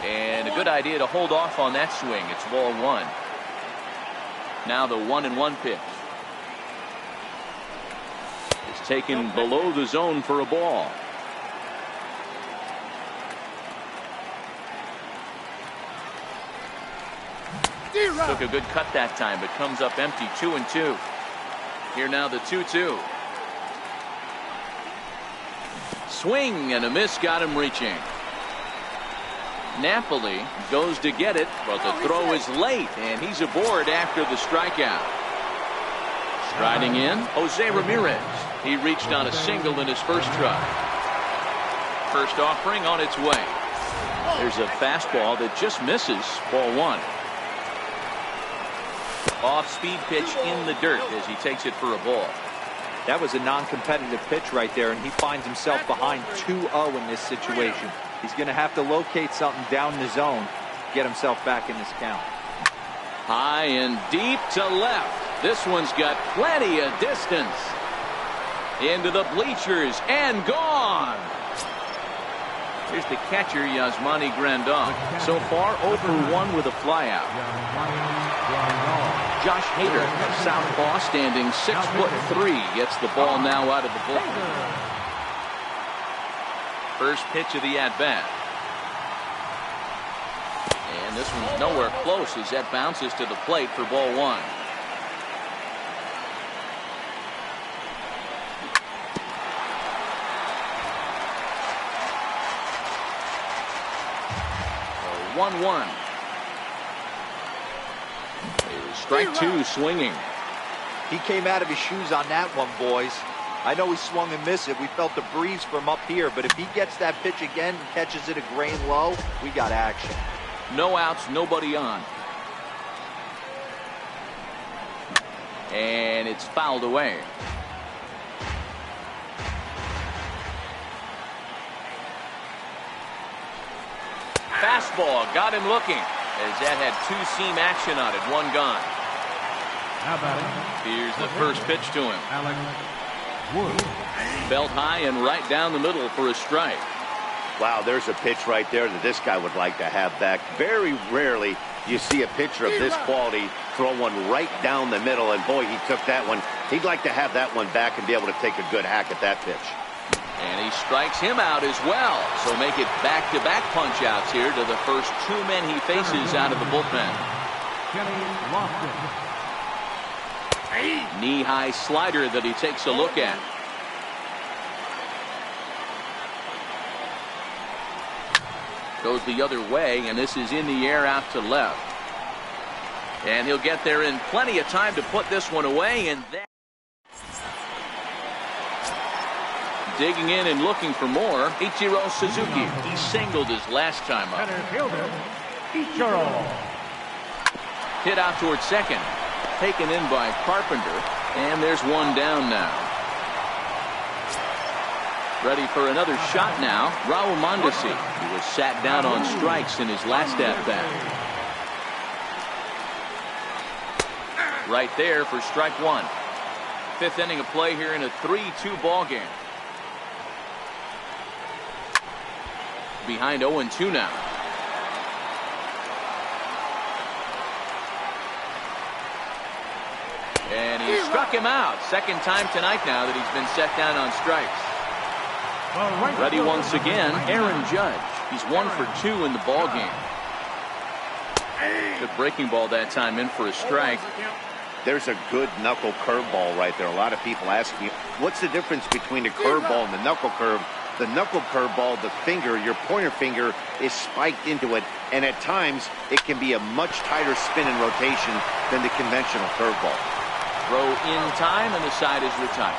And a good idea to hold off on that swing. It's ball 1. Now the 1-1 pitch. It's taken below the zone for a ball. Took a good cut that time, but comes up empty. 2-2. Here now the 2-2. Swing and a miss got him reaching. Napoli goes to get it, but the throw is late, and he's aboard after the strikeout. Striding in, Jose Ramirez. He reached on a single in his first try. First offering on its way. There's a fastball that just misses. Ball 1. Off-speed pitch in the dirt as he takes it for a ball. That was a non-competitive pitch right there, and he finds himself behind 2-0 in this situation. He's going to have to locate something down the zone, get himself back in this count. High and deep to left. This one's got plenty of distance. Into the bleachers and gone. Here's the catcher, Yasmani Grandal. So far, 0 for 1 with a flyout. Josh Hader, a southpaw, standing 6'3", gets the ball now out of the bullpen. First pitch of the at-bat. And this one's nowhere close as that bounces to the plate for ball 1. So 1-1. Strike 2 swinging. He came out of his shoes on that one, boys. I know he swung and missed it. We felt the breeze from up here, but if he gets that pitch again and catches it a grain low, we got action. No outs, nobody on. And it's fouled away. Fastball got him looking as that had 2-seam action on it. 1 gone. Here's the first pitch to him. Belt high and right down the middle for a strike. Wow, there's a pitch right there that this guy would like to have back. Very rarely you see a pitcher of this quality throw one right down the middle, and boy, he took that one. He'd like to have that one back and be able to take a good hack at that pitch. And he strikes him out as well. So make it back-to-back punch-outs here to the first two men he faces out of the bullpen. Knee-high slider that he takes a look at. Goes the other way, and this is in the air out to left. And he'll get there in plenty of time to put this one away, and then digging in and looking for more, Ichiro Suzuki. He singled his last time up. Hit out towards second. Taken in by Carpenter, and there's one down now. Ready for another shot now, Raul Mondesi, who was sat down on strikes in his last at-bat. Right there for strike one. Fifth inning of play here in a 3-2 ball game. Behind 0-2 now. And he struck him out. Second time tonight now that he's been set down on strikes. Ready once again, Aaron Judge. He's 1 for 2 in the ball game. Good breaking ball that time in for a strike. There's a good knuckle curveball right there. A lot of people ask me, what's the difference between a curveball and the knuckle curve? The knuckle curveball, the finger, your pointer finger is spiked into it, and at times it can be a much tighter spin and rotation than the conventional curveball. Throw in time, and the side is retired.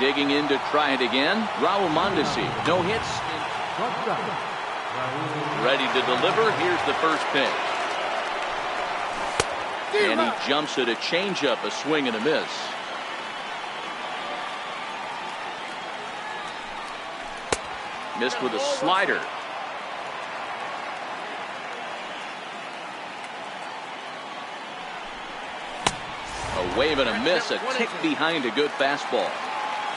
Digging in to try it again, Raul Mondesi. No hits. Ready to deliver. Here's the first pitch. And he jumps at a changeup, a swing and a miss. Missed with a slider. A wave and a miss, a tick behind a good fastball.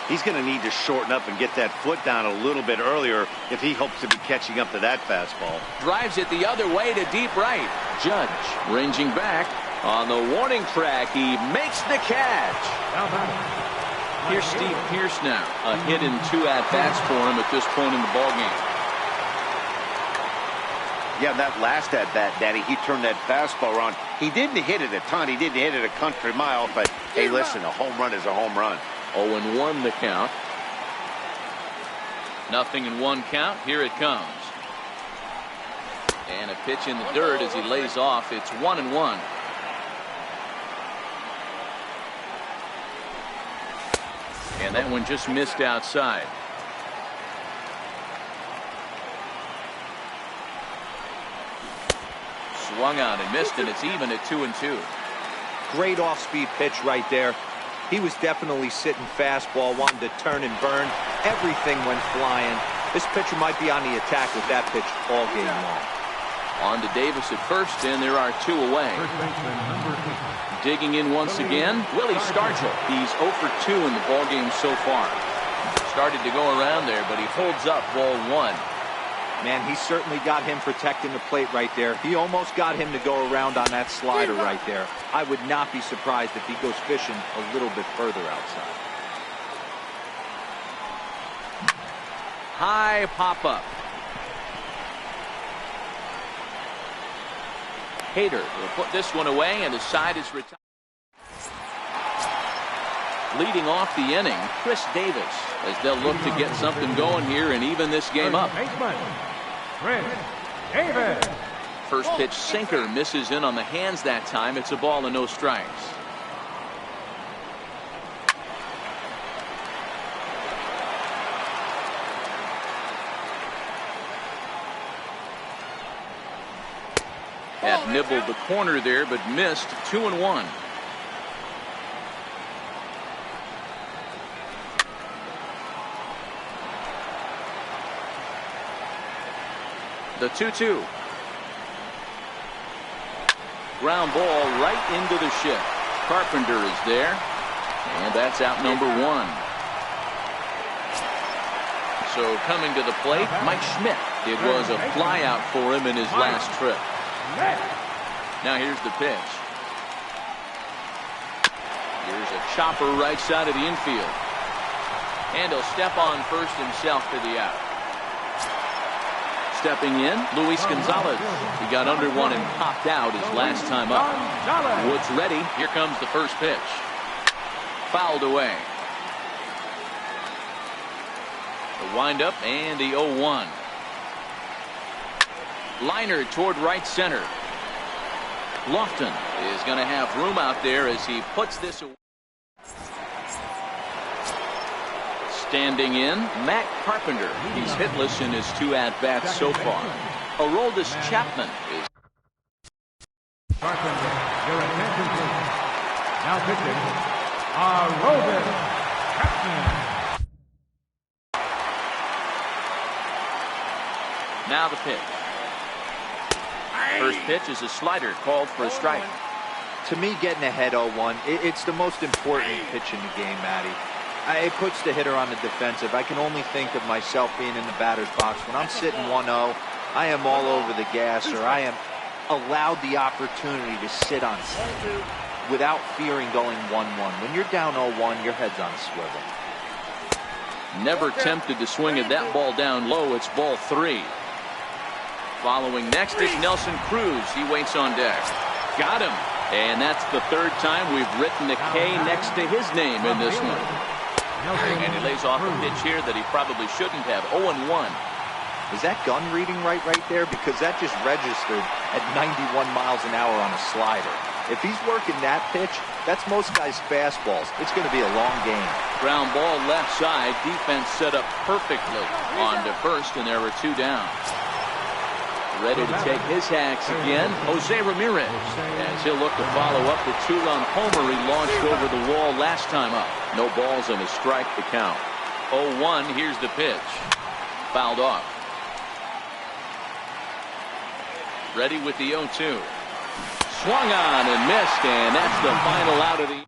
He's going to need to shorten up and get that foot down a little bit earlier if he hopes to be catching up to that fastball. Drives it the other way to deep right. Judge ranging back on the warning track. He makes the catch. Here's Steve Pearce now. A hit and 2 at-bats for him at this point in the ballgame. Yeah, that last at-bat, Daddy, he turned that fastball around. He didn't hit it a ton. He didn't hit it a country mile. But, hey, listen, a home run is a home run. 0-1 the count. 0-1 count. Here it comes. And a pitch in the dirt as he lays off. It's 1-1. And that one just missed outside. Swung out and missed, and it's even at 2-2. Great off-speed pitch right there. He was definitely sitting fastball, wanted to turn and burn. Everything went flying. This pitcher might be on the attack with that pitch all game long. On to Davis at first, and there are 2 away. Digging in once again, Willie Stargell. He's 0 for 2 in the ballgame so far. Started to go around there, but he holds up ball 1. Man, he certainly got him protecting the plate right there. He almost got him to go around on that slider right there. I would not be surprised if he goes fishing a little bit further outside. High pop-up. Hader will put this one away, and the side is retired. Leading off the inning, Chris Davis, as they'll look to get something going here and even this game up. Chris Davis. First pitch sinker misses in on the hands that time. It's a ball and no strikes. Had nibbled the corner there, but missed. 2-1. The 2-2. Ground ball right into the shift. Carpenter is there, and that's out number 1. So coming to the plate, Mike Schmidt. It was a fly out for him in his last trip. Now here's the pitch. Here's a Chopper right side of the infield. And he'll step on first himself for the out. Stepping in, Luis Gonzalez. He got under one and popped out his last time up. Woods ready. Here comes the first pitch. Fouled away. The windup and the 0-1. Liner toward right center. Lofton is going to have room out there as he puts this away. Standing in, Matt Carpenter. He's hitless in his 2 at-bats so far. Aroldis Chapman is. Carpenter, your attention please. Now pitching, Aroldis Chapman. Now the pitch. First pitch is a slider called for a strike. To me, getting ahead 0-1, it's the most important pitch in the game, Matty. It puts the hitter on the defensive. I can only think of myself being in the batter's box. When I'm sitting 1-0, I am all over the gas, or I am allowed the opportunity to sit on something without fearing going 1-1. When you're down 0-1, your head's on a swivel. Never tempted to swing at that ball down low. It's ball 3. Following next is Nelson Cruz. He waits on deck. Got him. And that's the 3rd time we've written a K next to his name in this one. And he lays off a pitch here that he probably shouldn't have. 0-1. Is that gun reading right there? Because that just registered at 91 miles an hour on a slider. If he's working that pitch, that's most guys' fastballs. It's going to be a long game. Ground ball left side. Defense set up perfectly on to first, and there were 2 down. Ready to take his hacks again, Jose Ramirez, as he'll look to follow up the 2-run homer he launched over the wall last time up. No balls and a strike to count. 0-1, here's the pitch. Fouled off. Ready with the 0-2. Swung on and missed, and that's the final out of the.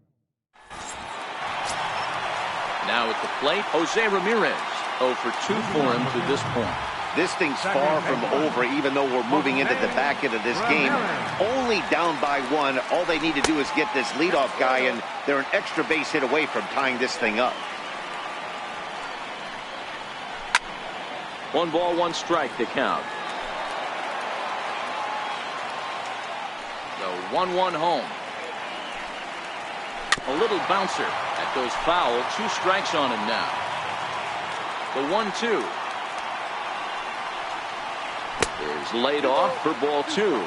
Now at the plate, Jose Ramirez. 0 for 2 for him to this point. This thing's far from over, even though we're moving into the back end of this game. Only down by 1. All they need to do is get this leadoff guy, and they're an extra base hit away from tying this thing up. 1 ball, 1 strike to count. The 1-1 home. A little bouncer. That goes foul. 2 strikes on him now. The 1-2. Is laid off for ball 2.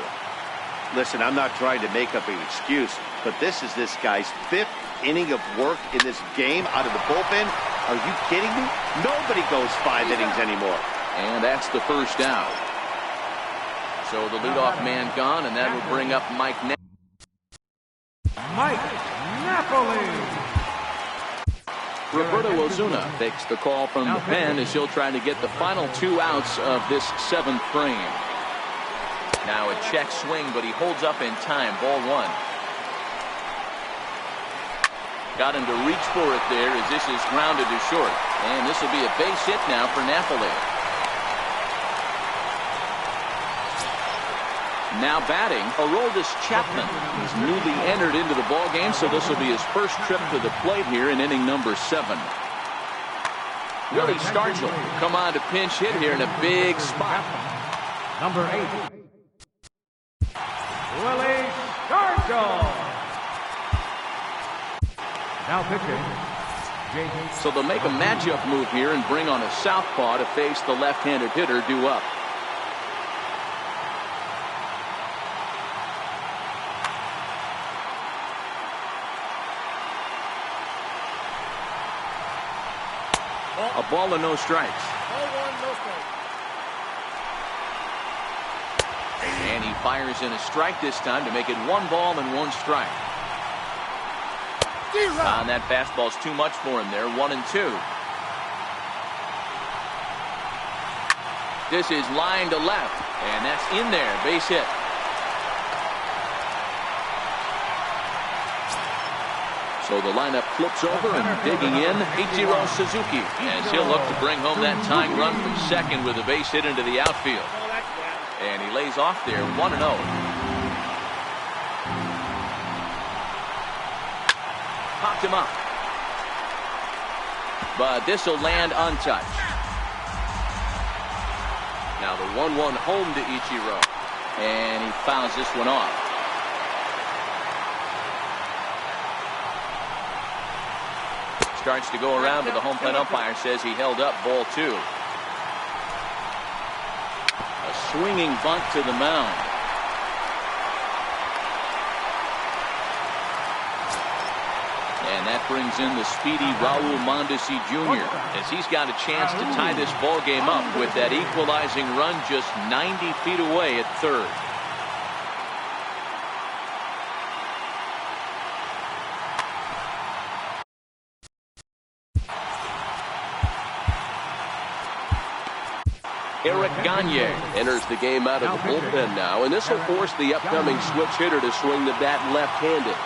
Listen, I'm not trying to make up an excuse, but this is this guy's 5th inning of work in this game out of the bullpen. Are you kidding me? Nobody goes 5 innings anymore. And that's the first out. So the leadoff man gone, and that will bring up Mike Napoli. Roberto Ozuna takes the call from the pen as he'll try to get the final 2 outs of this 7th frame. Now a check swing, but he holds up in time. Ball 1. Got him to reach for it there as this is grounded to short. And this will be a base hit now for Napoli. Now batting, Aroldis Chapman. He's newly entered into the ballgame, so this will be his first trip to the plate here in inning number 7. Willie Stargell come on to pinch hit here in a big spot. Number 8. Willie Stargell. Now pitching. So they'll make a matchup move here and bring on a southpaw to face the left-handed hitter due up. A ball and no strikes. And he fires in a strike this time to make it 1 ball and 1 strike. And that fastball's too much for him there. 1-2. This is line to left, and that's in there. Base hit. So the lineup flips over, and digging in, Ichiro Suzuki, as he'll look to bring home that tying run from second with a base hit into the outfield. And he lays off there, 1-0. Popped picked him up. But this will land untouched. Now the 1-1 home to Ichiro. And he fouls this one off. Starts to go around, but the home plate umpire says he held up ball 2. A swinging bunt to the mound. And that brings in the speedy Raul Mondesi Jr. as he's got a chance to tie this ball game up with that equalizing run just 90 feet away at third. Eric Gagne enters the game out of the bullpen now, and this will force the upcoming switch hitter to swing the bat left-handed.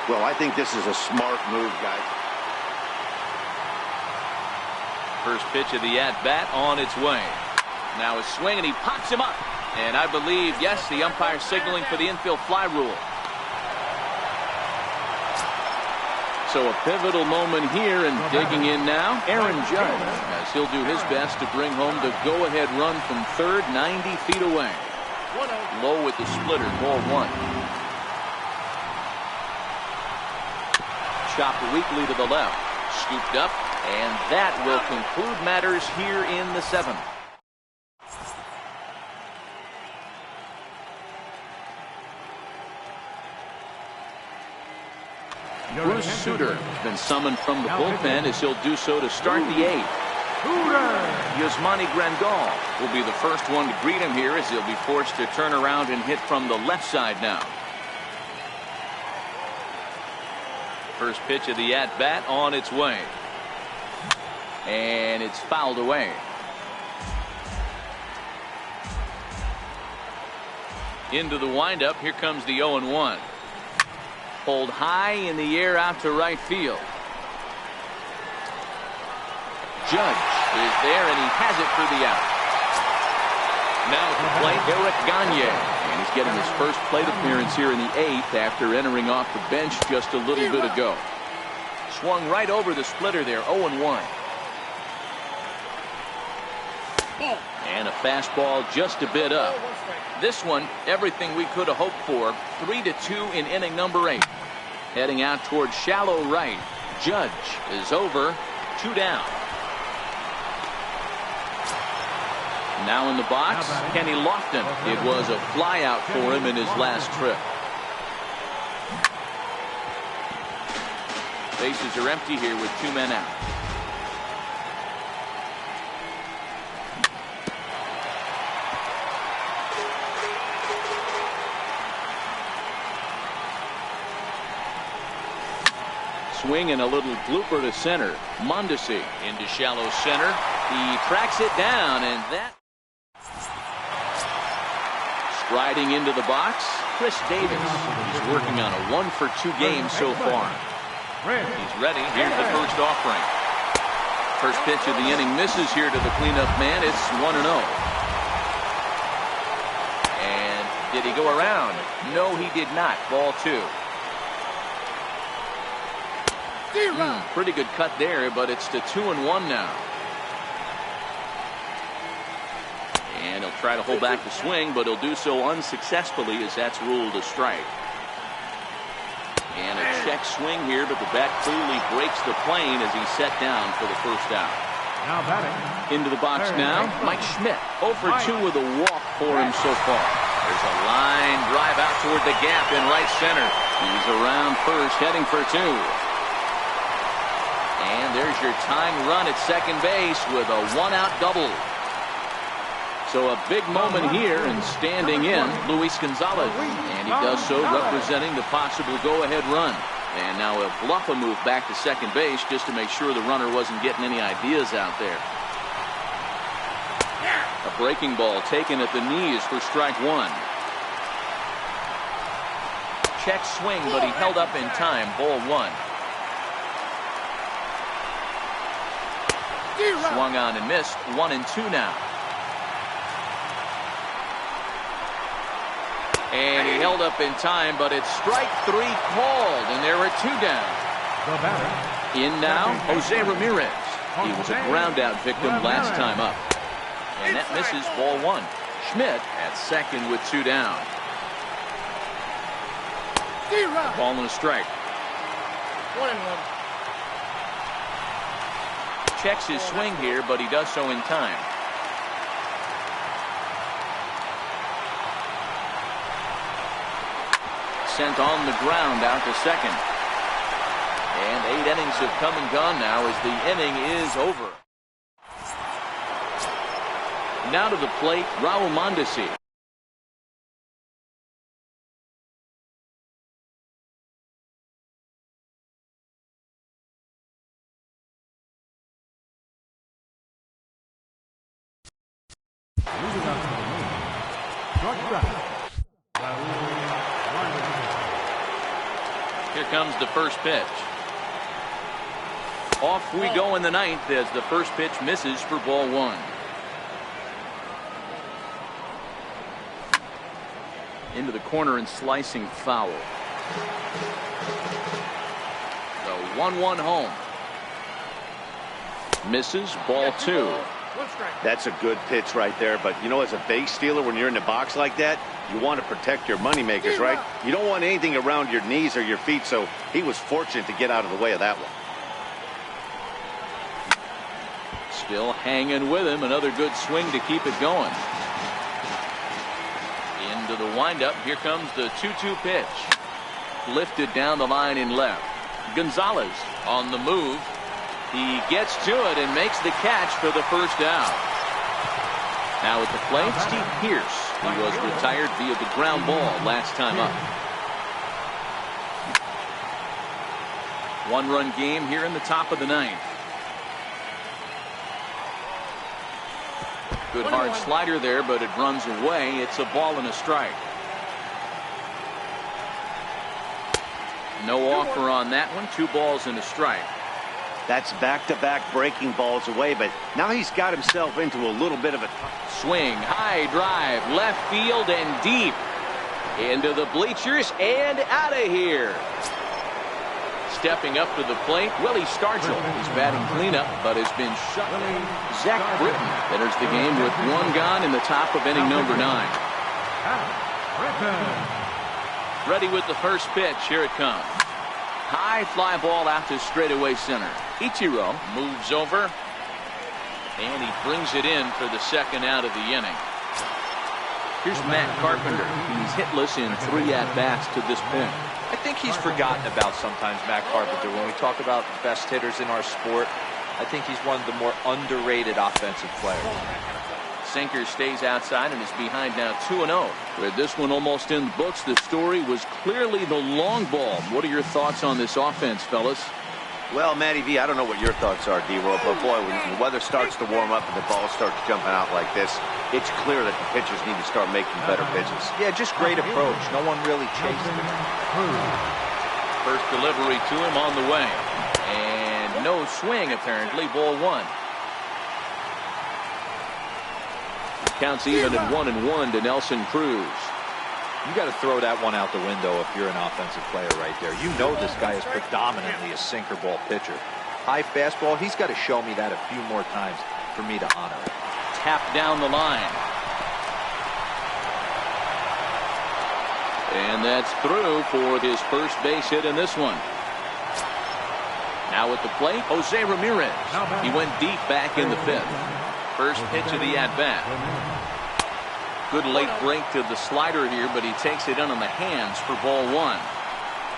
Well, I think this is a smart move, guys. First pitch of the at-bat on its way. Now a swing, and he pops him up. And I believe, yes, the umpire signaling for the infield fly rule. So a pivotal moment here, and digging in now, Aaron Judge, as he'll do his best to bring home the go-ahead run from third, 90 feet away. Low with the splitter, ball 1. Chopped weakly to the left, scooped up, and that will conclude matters here in the 7th. Bruce Sutter has been summoned from the bullpen as he'll do so to start the 8th. Yasmani Grandal will be the first one to greet him here as he'll be forced to turn around and hit from the left side now. First pitch of the at-bat on its way. And it's fouled away. Into the windup. Here comes the 0-1. Pulled high in the air out to right field. Judge is there, and he has it for the out. Now at the plate, Eric Gagne. And he's getting his first plate appearance here in the 8th after entering off the bench just a little bit ago. Swung right over the splitter there, 0-1. And a fastball just a bit up. This one, everything we could have hoped for. 3-2 in inning number 8. Heading out towards shallow right. Judge is over. 2 down. Now in the box, Kenny Lofton. It was a flyout for him in his last trip. Bases are empty here with 2 men out. Swing and a little blooper to center. Mondesi into shallow center. He tracks it down, and that. Striding into the box, Chris Davis. He's working on a 1-for-2 game so far. He's ready. Here's the first offering. First pitch of the inning misses here to the cleanup man. It's 1-0. And did he go around? No, he did not. Ball 2. Pretty good cut there, but it's to 2-1 now. And he'll try to hold back the swing, but he'll do so unsuccessfully as that's ruled a strike. And a check swing here, but the bat clearly breaks the plane as he's set down for the first out. Now batting. Into the box now, Mike Schmidt. 0-for-2 with a walk for him so far. There's a line drive out toward the gap in right center. He's around first, heading for 2. And there's your tying run at second base with a 1-out double. So a big moment here, and standing in, Luis Gonzalez. And he does so representing the possible go-ahead run. And now he'll bluff a move back to second base just to make sure the runner wasn't getting any ideas out there. A breaking ball taken at the knees for strike 1. Check swing, but he held up in time. Ball 1. Swung on and missed. 1-2 now. And he held up in time, but it's strike 3 called, and there are 2 down. The batter. In now, Jose Ramirez. He was a ground out victim last time up. And that misses ball one. Schmidt at second with 2 down. Ball and a strike. 1-1. Checks his swing here, but he does so in time. Sent on the ground out to second. And 8 innings have come and gone now as the inning is over. Now to the plate, Raul Mondesi. Moving up to the moon. Short strike. Here comes the first pitch. Off we go in the ninth as the first pitch misses for ball one. Into the corner and slicing foul. The 1-1 home. Misses, ball two. That's a good pitch right there, but you know, as a base stealer, when you're in the box like that, you want to protect your moneymakers, right? You don't want anything around your knees or your feet, so he was fortunate to get out of the way of that one. Still hanging with him. Another good swing to keep it going. Into the windup. Here comes the 2-2 pitch. Lifted down the line in left. Gonzalez on the move. He gets to it and makes the catch for the first out. Now at the plate, Steve Pearce. He was retired via the ground ball last time up. 1-run game here in the top of the ninth. Good hard slider there, but it runs away. It's a ball and a strike. No offer on that one. 2 balls and a strike. That's back-to-back breaking balls away, but now he's got himself into a little bit of a swing. High drive, left field and deep. Into the bleachers and out of here. Stepping up to the plate, Willie Stargell. He's batting cleanup, but has been shut. Zach Britton enters the game with 1 gone in the top of inning number 9. Ready with the first pitch. Here it comes. High fly ball out to straightaway center. Ichiro moves over, and he brings it in for the second out of the inning. Here's Matt Carpenter. He's hitless in 3 at-bats to this point. I think he's forgotten about sometimes, Matt Carpenter. When we talk about best hitters in our sport, I think he's one of the more underrated offensive players. Sinker stays outside and is behind now 2-0. With this one almost in the books, the story was clearly the long ball. What are your thoughts on this offense, fellas? Well, Matty V, I don't know what your thoughts are, D-Roll, but boy, when the weather starts to warm up and the ball starts jumping out like this, it's clear that the pitchers need to start making better pitches. Yeah, just great approach. No one really chased him. First delivery to him on the way. And no swing, apparently. Ball 1. Counts even at 1-1 to Nelson Cruz. You got to throw that one out the window if you're an offensive player right there. You know this guy is predominantly a sinker ball pitcher. High fastball, he's got to show me that a few more times for me to honor it. Tap down the line. And that's through for his first base hit in this one. Now at the plate, Jose Ramirez. He went deep back in the 5th. First pitch of the at-bat. Good late break to the slider here, but he takes it in on the hands for ball 1.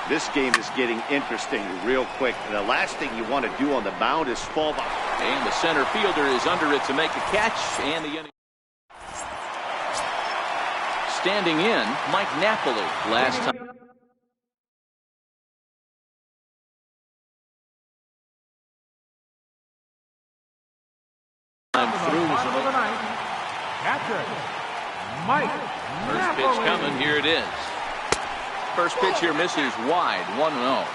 This game is getting interesting real quick. And the last thing you want to do on the mound is fall back. And the center fielder is under it to make a catch. And the inning. Standing in, Mike Napoli last time. Through Mike first pitch coming. Here it is. First pitch here misses wide. 1-0.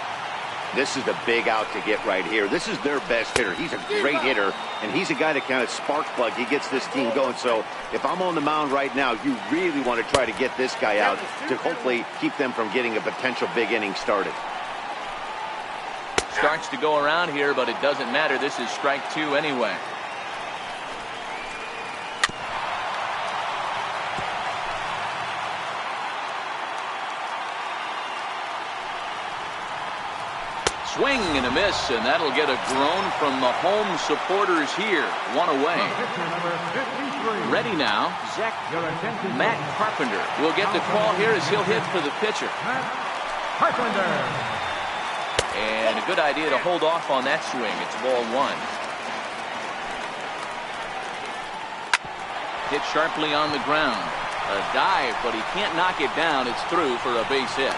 This is the big out to get right here. This is their best hitter. He's a great hitter, and he's a guy that kind of spark plug. He gets this team going. So if I'm on the mound right now, you really want to try to get this guy out to hopefully keep them from getting a potential big inning started. Starts to go around here, but it doesn't matter. This is strike two anyway. Swing and a miss, and that'll get a groan from the home supporters here. One away. Ready now, Matt Carpenter will get the call here as he'll hit for the pitcher. Carpenter. And a good idea to hold off on that swing. It's ball one. Hit sharply on the ground. A dive, but he can't knock it down. It's through for a base hit.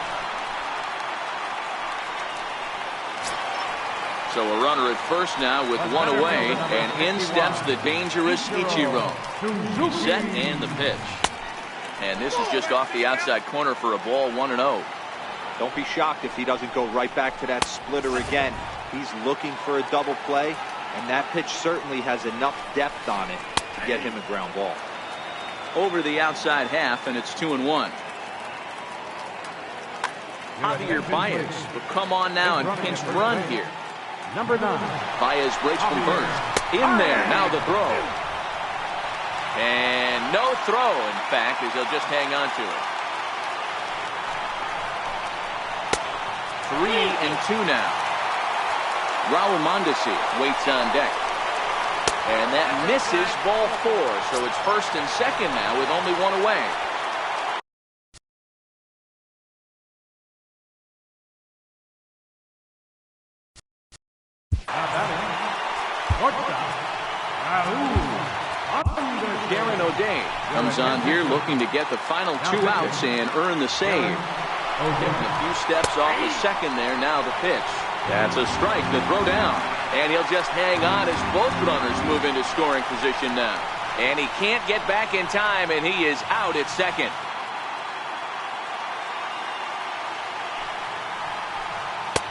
So a runner at first now with one away, and in steps the dangerous Ichiro. Set and the pitch. And this is just off the outside corner for a ball 1-0. Don't be shocked if he doesn't go right back to that splitter again. He's looking for a double play, and that pitch certainly has enough depth on it to get him a ground ball. Over the outside half, and it's 2-1. Javier Baez will come on now and pinch run here. Number 9. Baez breaks from first. In there, now the throw. And no throw, in fact, as he'll just hang on to it. 3-2 now. Raul Mondesi waits on deck. And that misses ball 4, so it's first and second now with only one away. Darren O'Day comes on here looking to get the final 2 outs and earn the save. Getting a few steps off the second there. Now the pitch. That's a strike to throw down. And he'll just hang on as both runners move into scoring position now. And he can't get back in time, and he is out at second.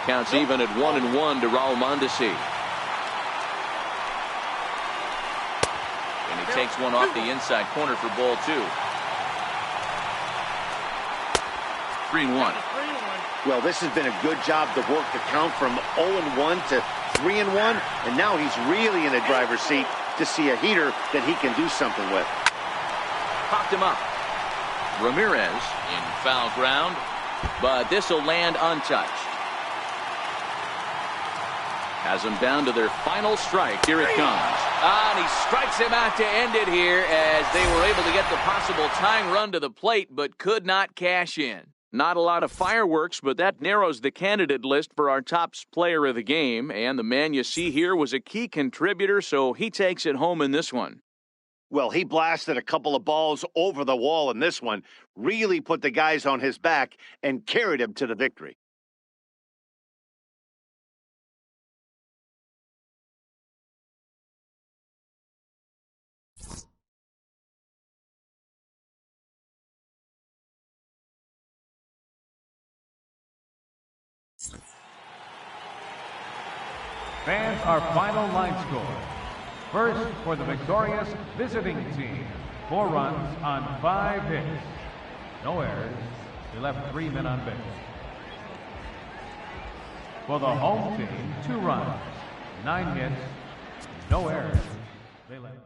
Counts even at 1-1 to Raul Mondesi. And he takes one off the inside corner for ball 2. 3-1. Well, this has been a good job to work the count from 0-1 to 3-1, and now he's really in the driver's seat to see a heater that he can do something with. Popped him up. Ramirez in foul ground, but this will land untouched. Has them down to their final strike. Here it comes. And he strikes him out to end it here as they were able to get the possible tying run to the plate, but could not cash in. Not a lot of fireworks, but that narrows the candidate list for our top player of the game. And the man you see here was a key contributor, so he takes it home in this one. Well, he blasted a couple of balls over the wall in this one, really put the guys on his back and carried him to the victory. Fans, our final line score. First, for the victorious visiting team, 4 runs on 5 hits. No errors. They left 3 men on base. For the home team, 2 runs, 9 hits, no errors. They left.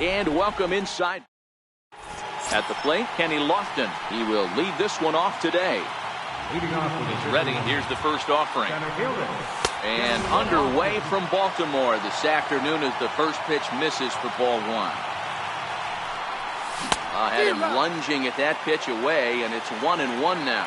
And welcome inside. At the plate, Kenny Lofton. He will lead this one off today. Leading off with He's ready. Here's the first offering. And underway from Baltimore this afternoon as the first pitch misses for ball one. Had him lunging at that pitch away, and it's 1-1 now.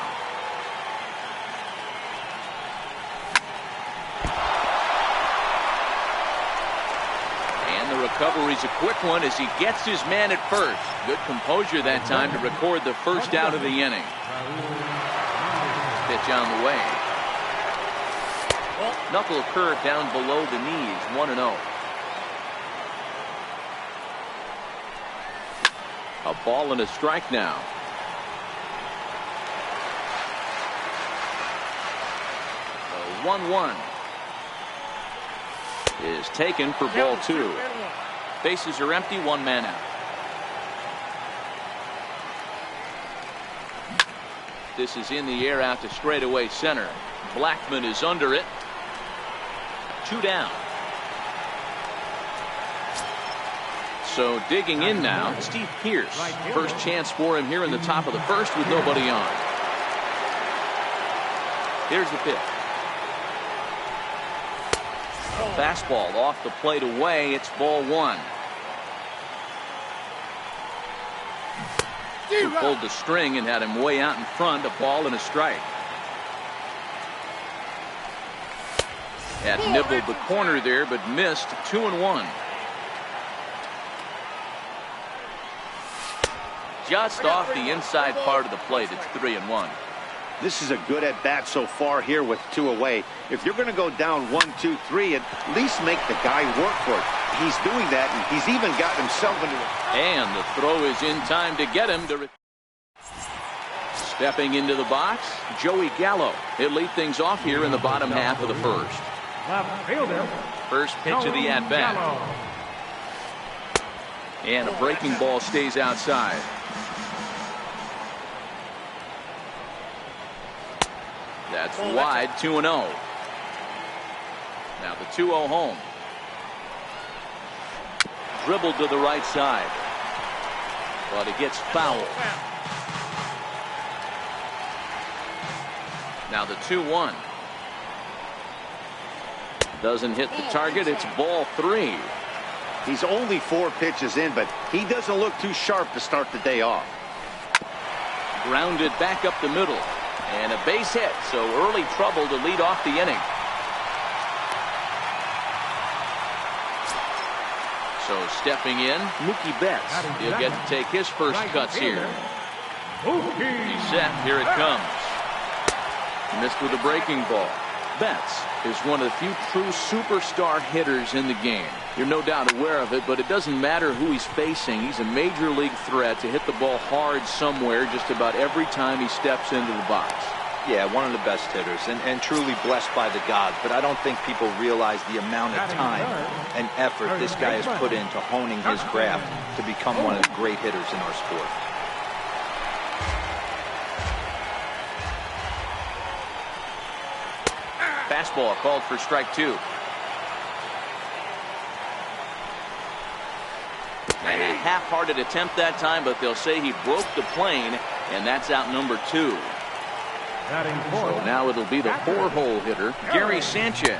And the recovery's a quick one as he gets his man at first. Good composure that time to record the first out of the inning. Pitch on the way. Knuckle curve down below the knees, 1-0. A ball and a strike now. 1-1 is taken for ball two. Bases are empty, one man out. This is in the air out to straightaway center. Blackman is under it. 2 down. So digging in now, Steve Pearce. First chance for him here in the top of the first with nobody on. Here's the pitch. A fastball off the plate away. It's ball one. Who pulled the string and had him way out in front. A ball and a strike. Had nibbled the corner there, but missed. 2-1. Just off the inside part of the plate. It's 3-1. This is a good at bat so far here with 2 away. If you're going to go down 1, 2, 3, at least make the guy work for it. He's doing that, and he's even got himself into it. And the throw is in time to get him to. Stepping into the box, Joey Gallo. He'll lead things off here in the bottom half of the first. left fielder. First pitch of the at bat. And a breaking ball stays outside. That's wide, 2-0. Now the 2-0 home. Dribbled to the right side. But it gets fouled. Now the 2-1. Doesn't hit the target. It's ball 3. He's only 4 pitches in, but he doesn't look too sharp to start the day off. Grounded back up the middle. And a base hit, so early trouble to lead off the inning. So stepping in, Mookie Betts. He'll get to take his first cuts here. He's set. Here it comes. Missed with a breaking ball. Betts is one of the few true superstar hitters in the game. You're no doubt aware of it, but it doesn't matter who he's facing. He's a major league threat to hit the ball hard somewhere just about every time he steps into the box. Yeah, one of the best hitters and truly blessed by the gods, but I don't think people realize the amount of time and effort this guy has put into honing his craft to become one of the great hitters in our sport. Fastball called for strike 2. And a half-hearted attempt that time, but they'll say he broke the plane, and that's out number 2. So now it'll be the 4-hole hitter, Gary Sanchez.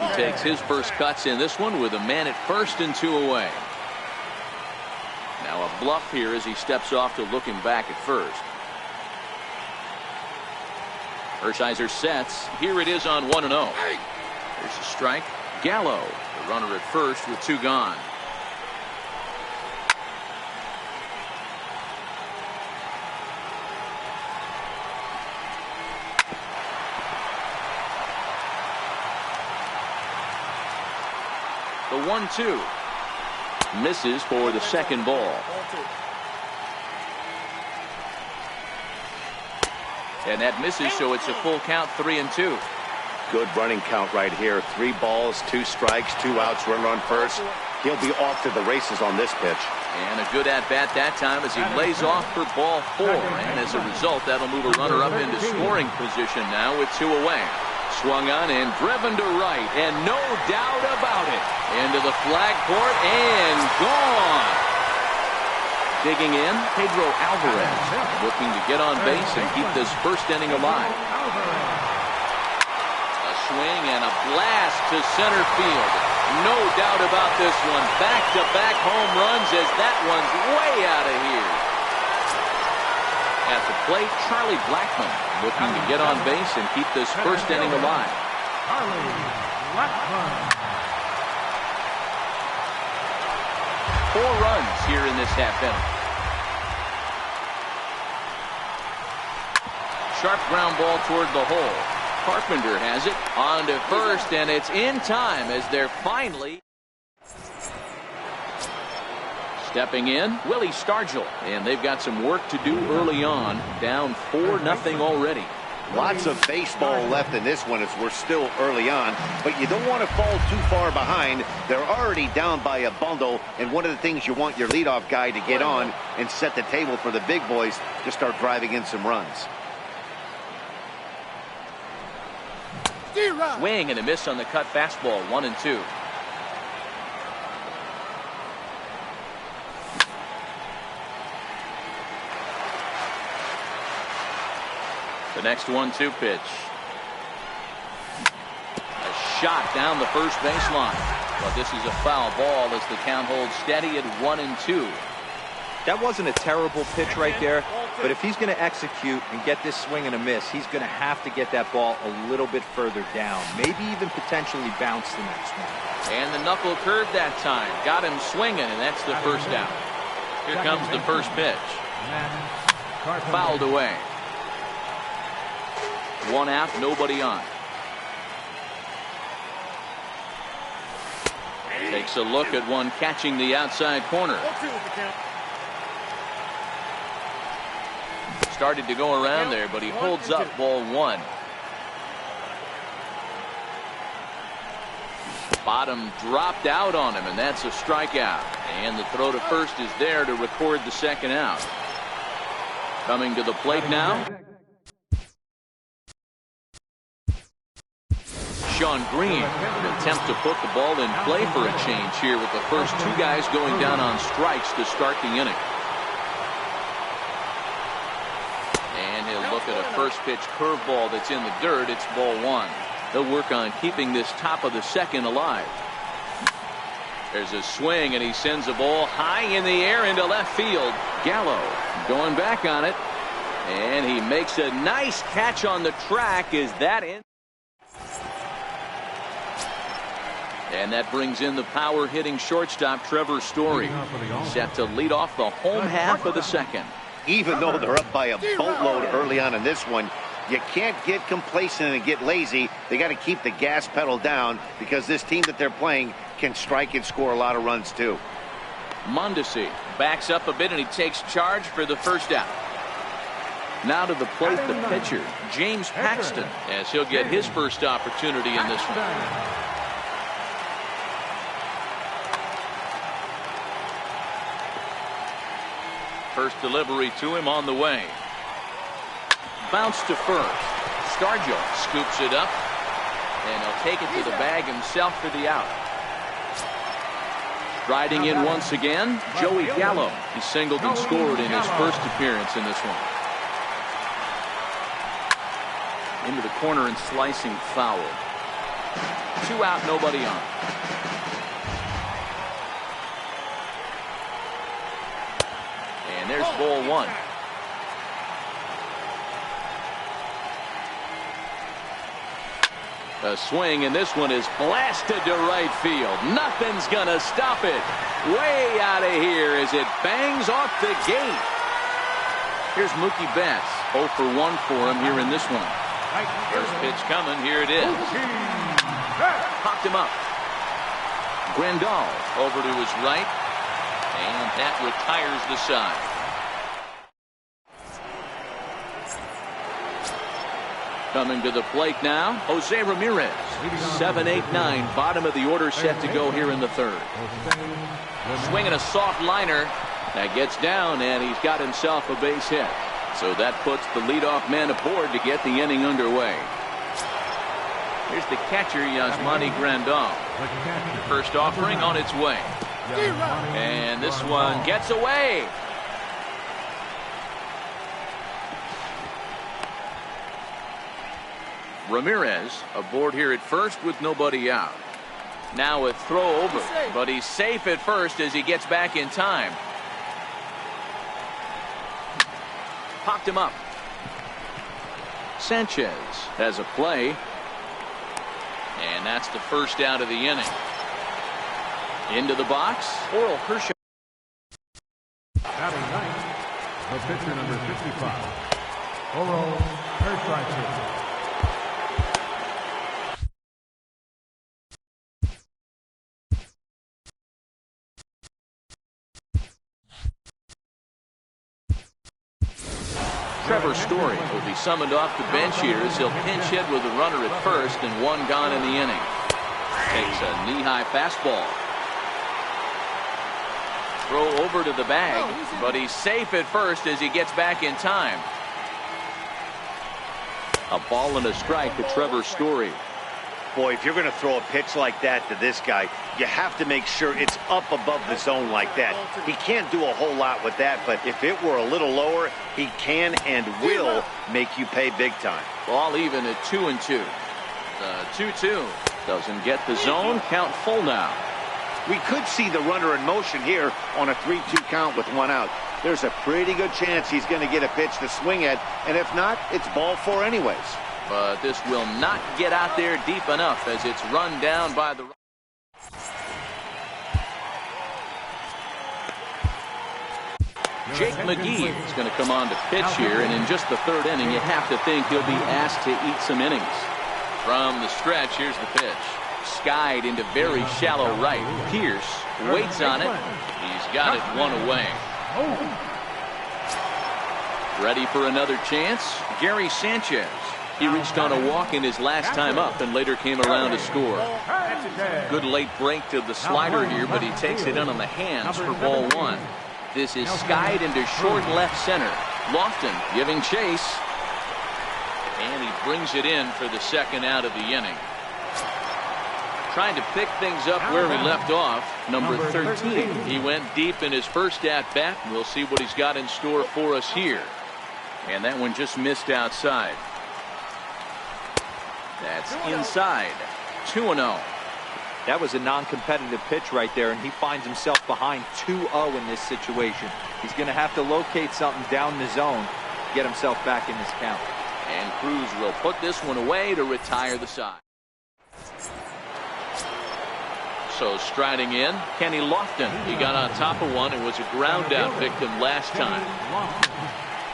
He takes his first cuts in this one with a man at first and 2 away. Now a bluff here as he steps off to looking back at first. Hershiser sets. Here it is on 1-0. There's a strike. Gallo, the runner at first with 2 gone. The 1-2 misses for the second ball. And that misses, so it's a full count, 3-2. Good running count right here. 3 balls, 2 strikes, 2 outs, run first. He'll be off to the races on this pitch. And a good at-bat that time as he lays off for ball 4. And as a result, that'll move a runner up into scoring position now with 2 away. Swung on and driven to right, and no doubt about it. Into the flag court and gone. Digging in, Pedro Alvarez, looking to get on base and keep this first inning alive. A swing and a blast to center field. No doubt about this one. Back-to-back home runs as that one's way out of here. At the plate, Charlie Blackmon looking to get on base and keep this first inning alive. Charlie Blackmon. 4 runs here in this half inning. Sharp ground ball toward the hole. Carpenter has it on to first, and it's in time as they're finally stepping in. Willie Stargell, and they've got some work to do early on. Down 4-0 already. Lots of baseball left in this one as we're still early on, but you don't want to fall too far behind. They're already down by a bundle, and one of the things you want your leadoff guy to get on and set the table for the big boys to start driving in some runs. Swing and a miss on the cut fastball, 1-2. The next 1-2 pitch. A shot down the first baseline. But this is a foul ball as the count holds steady at 1-2. That wasn't a terrible pitch right there, but if he's going to execute and get this swing and a miss, he's going to have to get that ball a little bit further down, maybe even potentially bounce the next one. And the knuckle curve that time. Got him swinging, and that's the first out. Here comes the first pitch. Fouled away. 1 out, nobody on. Takes a look at one catching the outside corner. Started to go around there, but he holds up ball 1. Bottom dropped out on him, and that's a strikeout. And the throw to first is there to record the second out. Coming to the plate now, Sean Green, an attempt to put the ball in play for a change here with the first 2 guys going down on strikes to start the inning. And he'll look at a first pitch curveball that's in the dirt. It's ball 1. They'll work on keeping this top of the second alive. There's a swing, and he sends a ball high in the air into left field. Gallo going back on it, and he makes a nice catch on the track. Is that in? And that brings in the power hitting shortstop Trevor Story, set to lead off the home half of the second. Even though they're up by a boatload early on in this one, you can't get complacent and get lazy. They got to keep the gas pedal down because this team that they're playing can strike and score a lot of runs too. Mondesi backs up a bit, and he takes charge for the first out. Now to the plate, the pitcher, James Paxton, as he'll get his first opportunity in this one. First delivery to him on the way. Bounce to first. Stargell scoops it up, and he'll take it to the bag himself for the out. Riding in once again, Joey Gallo. He singled and scored in his first appearance in this one. Into the corner and slicing foul. 2 out, nobody on. And there's ball 1. A swing, and this one is blasted to right field. Nothing's gonna stop it. Way out of here as it bangs off the gate. Here's Mookie Betts. 0 for 1 for him here in this one. First pitch coming. Here it is. Popped him up. Grandal over to his right, and that retires the side. Coming to the plate now, Jose Ramirez. 7, 8, 9, bottom of the order set to go here in the third. Swinging a soft liner. That gets down, and he's got himself a base hit. So that puts the leadoff man aboard to get the inning underway. Here's the catcher, Yasmani Grandal. First offering on its way. And this one gets away. Ramirez aboard here at first with nobody out. Now a throw over, but he's safe at first as he gets back in time. Popped him up. Sanchez has a play. And that's the first out of the inning. Into the box, Oral Kershaw. Batting ninth, the pitcher number 55, Oral Kershaw. Trevor Story will be summoned off the bench here as he'll pinch hit with a runner at first and one gone in the inning. Takes a knee-high fastball. Throw over to the bag, but he's safe at first as he gets back in time. A ball and a strike to Trevor Story. Boy, if you're going to throw a pitch like that to this guy, you have to make sure it's up above the zone like that. He can't do a whole lot with that, but if it were a little lower, he can and will make you pay big time. Ball even at 2-2. The 2-2 doesn't get the zone. Count full now. We could see the runner in motion here on a 3-2 count with one out. There's a pretty good chance he's going to get a pitch to swing at, and if not, it's ball four anyways. But this will not get out there deep enough as it's run down by the... Jake McGee is going to come on to pitch here, and in just the third inning, you have to think he'll be asked to eat some innings. From the stretch, here's the pitch. Skied into very shallow right. Pierce waits on it. He's got it one away. Ready for another chance? Gary Sanchez. He reached on a walk in his last time up and later came around to score. Good late break to the slider here, but he takes it in on the hands for ball one. This is skied into short left center. Lofton giving chase. And he brings it in for the second out of the inning. Trying to pick things up where we left off. Number 13. He went deep in his first at-bat. We'll see what he's got in store for us here. And that one just missed outside. That's inside. 2-0. That was a non-competitive pitch right there, and he finds himself behind 2-0 in this situation. He's going to have to locate something down the zone to get himself back in this count. And Cruz will put this one away to retire the side. So striding in, Kenny Lofton. He got on top of one and was a ground out victim last time.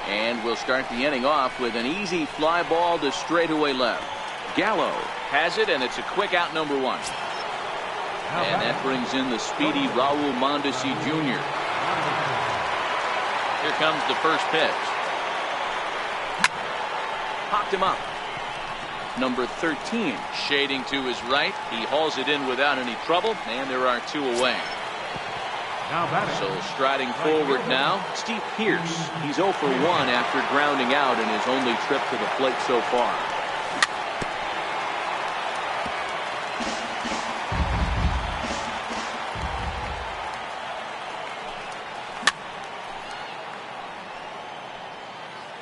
And we'll start the inning off with an easy fly ball to straightaway left. Gallo has it, and it's a quick out, number one. And that brings in the speedy Raul Mondesi Jr. Here comes the first pitch. Popped him up. Number 13 shading to his right. He hauls it in without any trouble, and there are two away. So striding forward now, Steve Pierce. He's 0 for 1 after grounding out in his only trip to the plate so far.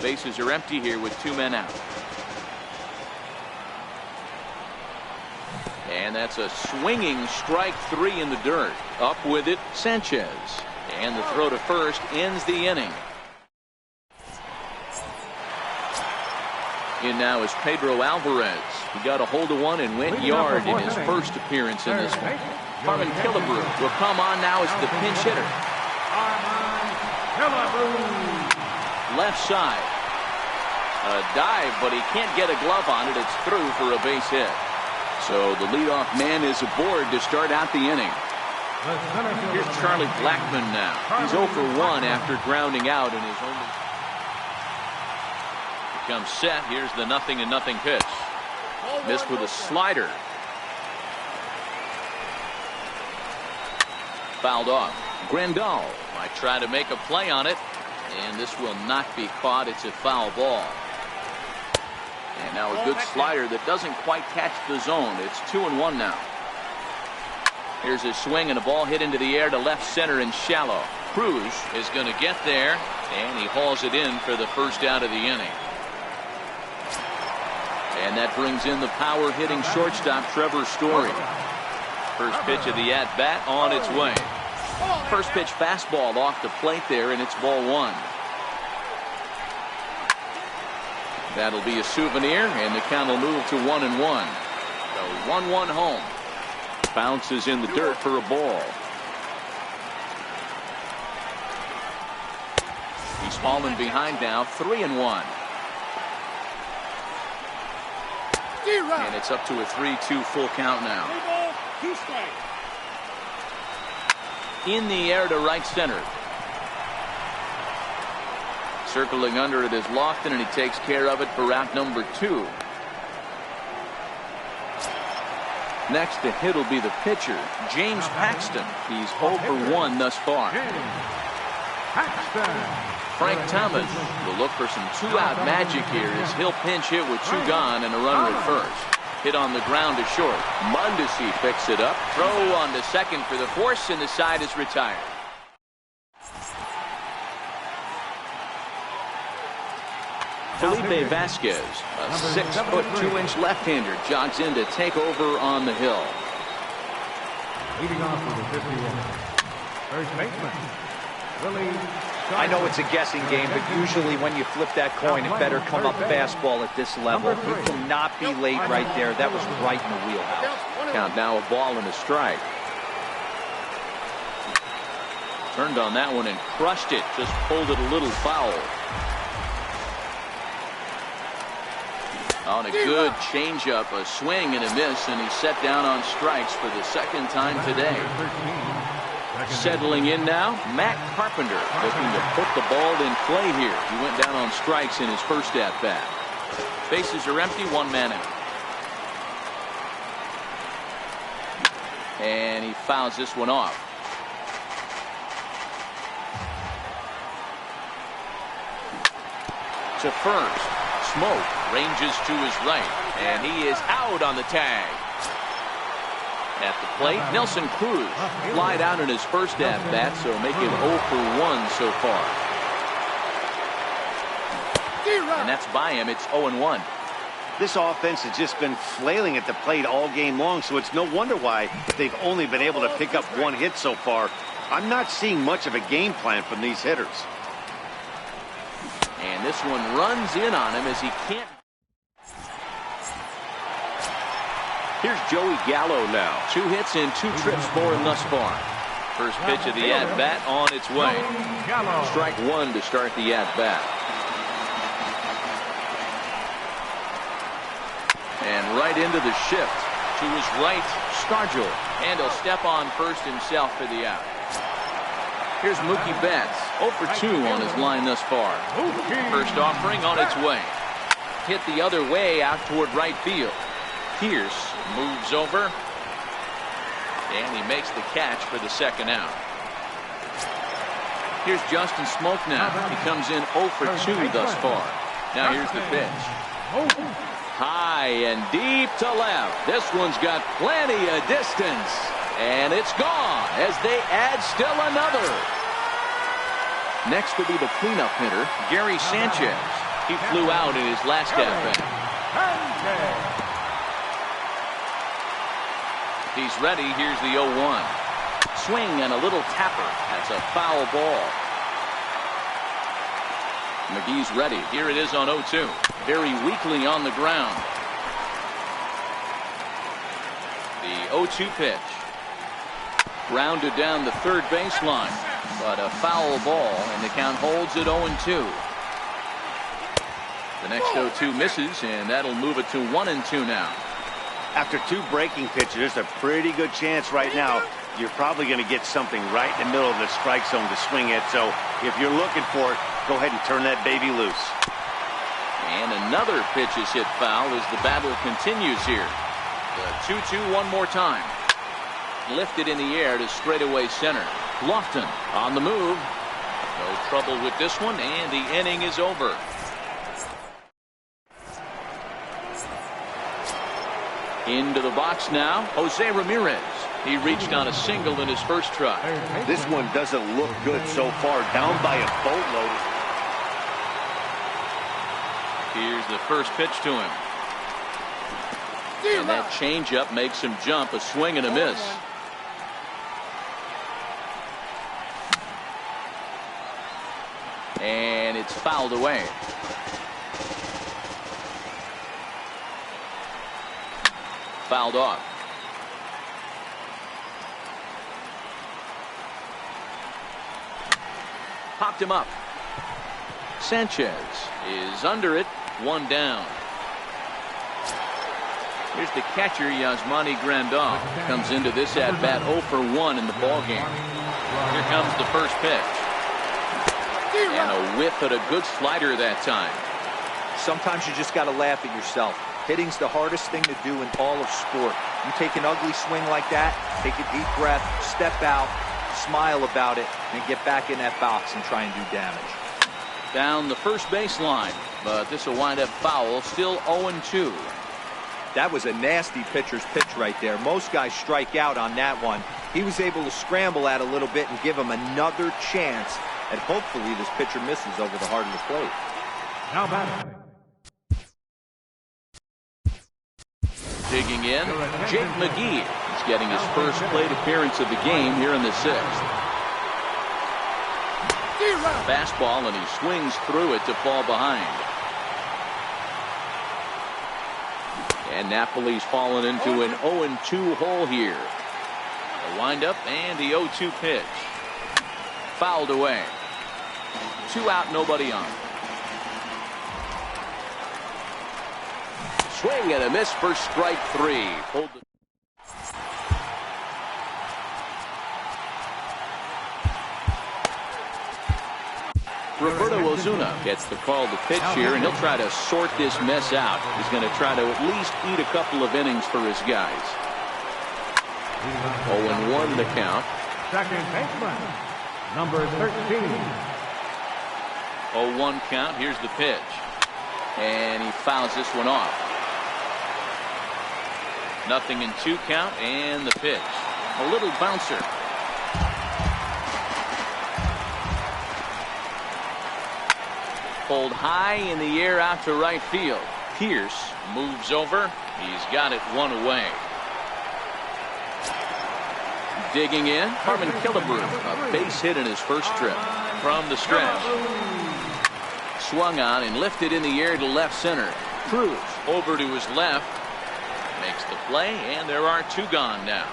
Bases are empty here with 2 men out. And that's a swinging strike 3 in the dirt. Up with it, Sanchez. And the throw to first ends the inning. In now is Pedro Alvarez. He got a hold of one and went yard in his first appearance in this one. Harmon Killebrew will come on now as the pinch hitter. Left side. A dive, but he can't get a glove on it. It's through for a base hit. So the leadoff man is aboard to start out the inning. Here's Charlie Blackmon now. He's 0 for 1 after grounding out in his only. Here comes set. Here's the 0-0 pitch. Missed with a slider. Fouled off. Grandal might try to make a play on it. And this will not be caught. It's a foul ball. And now a good slider that doesn't quite catch the zone. It's 2-1 now. Here's his swing and a ball hit into the air to left center and shallow. Cruz is going to get there, and he hauls it in for the first out of the inning. And that brings in the power-hitting shortstop, Trevor Story. First pitch of the at-bat on its way. First pitch fastball off the plate there, and it's ball one. That'll be a souvenir, and the count will move to 1-1. The 1-1 home. Bounces in the dirt for a ball. He's fallen behind now, 3-1. And it's up to a 3-2 full count now. In the air to right center. Circling under it is Lofton, and he takes care of it for out number 2. Next to hit will be the pitcher, James Paxton. He's 0 for 1 thus far. Frank Thomas will look for some 2-out magic here as he'll pinch hit with 2 gone and a runner at first. Hit on the ground to short. Mondesi picks it up. Throw on to second for the force, and the side is retired. Felipe Vasquez, a 6'2" left-hander, jogs in to take over on the hill. Leading off with the 51. First baseman, Willie. I know it's a guessing game, but usually when you flip that coin, it better come up fastball at this level. You cannot be late right there. That was right in the wheelhouse. Count now a ball and a strike. Turned on that one and crushed it. Just pulled it a little foul. On a good changeup, a swing and a miss, and he's set down on strikes for the second time today. Settling in now, Matt Carpenter looking to put the ball in play here. He went down on strikes in his first at-bat. Bases are empty, 1 man out. And he fouls this one off. To first. Smoke ranges to his right, and he is out on the tag. At the plate, Nelson Cruz flied out in his first at-bat, so making 0 for 1 so far. And that's by him. It's 0-1. This offense has just been flailing at the plate all game long, so it's no wonder why they've only been able to pick up 1 hit so far. I'm not seeing much of a game plan from these hitters. And this one runs in on him as he can't. Here's Joey Gallo now. 2 hits and 2 trips for him thus far. First pitch of the at-bat on its way. Strike 1 to start the at-bat. And right into the shift. To his right, Stargell. And he'll step on first himself for the out. Here's Mookie Betts, 0 for 2 on his line thus far. First offering on its way. Hit the other way out toward right field. Pierce moves over, and he makes the catch for the second out. Here's Justin Smoke now. He comes in 0 for 2 thus far. Now here's the pitch. High and deep to left. This one's got plenty of distance. And it's gone as they add still another. Next will be the cleanup hitter, Gary Sanchez. He flew out in his last at-bat. He's ready. Here's the 0-1. Swing and a little tapper. That's a foul ball. McGee's ready. Here it is on 0-2. Very weakly on the ground. The 0-2 pitch. Grounded down the third baseline, but a foul ball, and the count holds at 0-2. The next 0-2 misses, and that'll move it to 1-2 now. After 2 breaking pitches, there's a pretty good chance right now you're probably going to get something right in the middle of the strike zone to swing at. So if you're looking for it, go ahead and turn that baby loose. And another pitch is hit foul as the battle continues here. The 2-2 one more time. Lifted in the air to straightaway center. Lofton on the move. No trouble with this one, and the inning is over. Into the box now, Jose Ramirez. He reached on a single in his first try. This one doesn't look good so far. Down by a boatload. Here's the first pitch to him. And that changeup makes him jump, a swing and a miss. And it's fouled away. Fouled off. Popped him up. Sanchez is under it. One down. Here's the catcher, Yasmani Grandal. Comes into this at-bat 0 for 1 in the ballgame. Here comes the first pitch. And a whiff at a good slider that time. Sometimes you just got to laugh at yourself. Hitting's the hardest thing to do in all of sport. You take an ugly swing like that, take a deep breath, step out, smile about it, and get back in that box and try and do damage. Down the first baseline, but this will wind up foul. Still 0-2. That was a nasty pitcher's pitch right there. Most guys strike out on that one. He was able to scramble at a little bit and give him another chance. And hopefully this pitcher misses over the heart of the plate. Now batting. Digging in, Jake McGee. He's getting his first plate appearance of the game here in the 6th. Fastball, and he swings through it to fall behind. And Napoli's fallen into an 0-2 hole here. The windup and the 0-2 pitch. Fouled away. 2 out, nobody on. Swing and a miss for strike 3. Pulled the Roberto Ozuna gets the call to pitch here, and he'll try to sort this mess out. He's going to try to at least eat a couple of innings for his guys. 0-1 the count. Second baseman, number 13. 0-1 count. Here's the pitch. And he fouls this one off. 0-2 count, and the pitch. A little bouncer. Pulled high in the air out to right field. Pierce moves over. He's got it 1 away. Digging in, Harmon Killebrew. A base hit in his first trip from the stretch. Swung on and lifted in the air to left center. Cruz over to his left. Makes the play, and there are 2 gone now.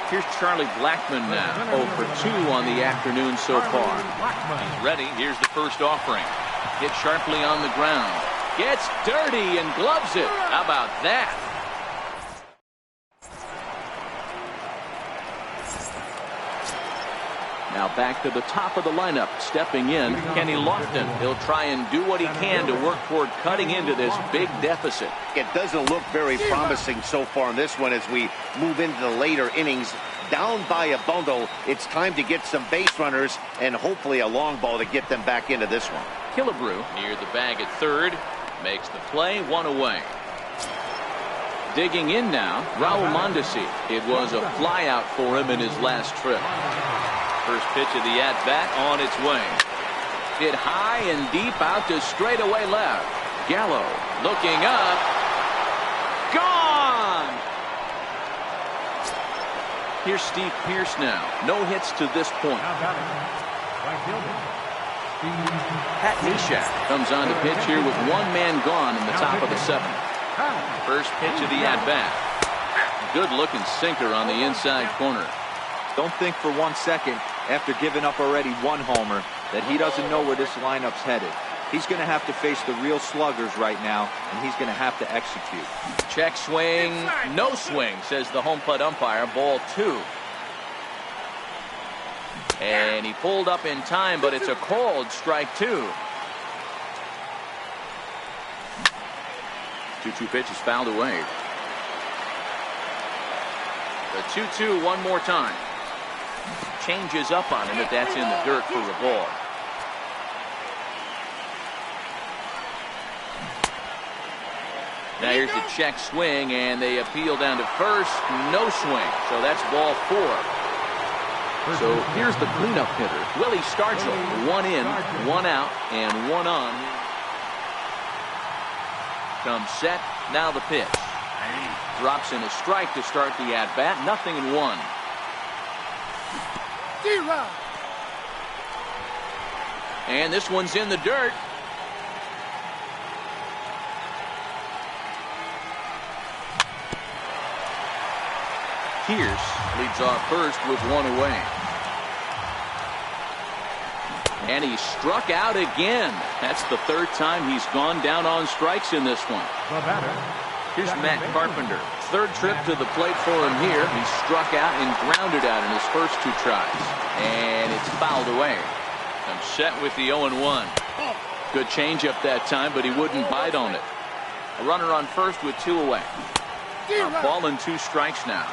Here's Charlie Blackmon now, 0 for 2 on the afternoon so far. He's ready. Here's the first offering. Hit sharply on the ground. Gets dirty and gloves it. How about that? Now back to the top of the lineup. Stepping in, Kenny Lofton. He'll try and do what he can to work toward cutting into this big deficit. It doesn't look very promising so far in this one as we move into the later innings. Down by a bundle, it's time to get some base runners and hopefully a long ball to get them back into this one. Killebrew near the bag at third. Makes the play, 1 away. Digging in now, Raul Mondesi. It was a flyout for him in his last trip. First pitch of the at-bat on its way. Hit high and deep out to straightaway left. Gallo looking up. Gone! Here's Steve Pierce now. No hits to this point. Pat Neshek comes on to pitch here with 1 man gone in the top of the 7th. First pitch of the at-bat. Good looking sinker on the inside corner. Don't think for 1 second, after giving up already 1 homer, that he doesn't know where this lineup's headed. He's going to have to face the real sluggers right now, and he's going to have to execute. Check swing, no swing, says the home plate umpire. Ball 2. And he pulled up in time, but it's a called strike 2. 2-2 pitch is fouled away. The 2-2 one more time. Changes up on him, but that's in the dirt for a ball. Now here's the check swing, and they appeal down to first. No swing, so that's ball 4. So here's the cleanup hitter, Willie Stargell. 1 in, 1 out, and 1 on. comes set. Now the pitch. Drops in a strike to start the at-bat. 0-1. And this one's in the dirt. Pierce leads off first with one away. And he struck out again. That's the third time he's gone down on strikes in this one. Here's Matt Carpenter. Third trip to the plate for him here. He struck out and grounded out in his first two tries. And it's fouled away. I'm set with the 0-1. Good changeup that time, but he wouldn't bite on it. A runner on first with two away. A ball and two strikes now.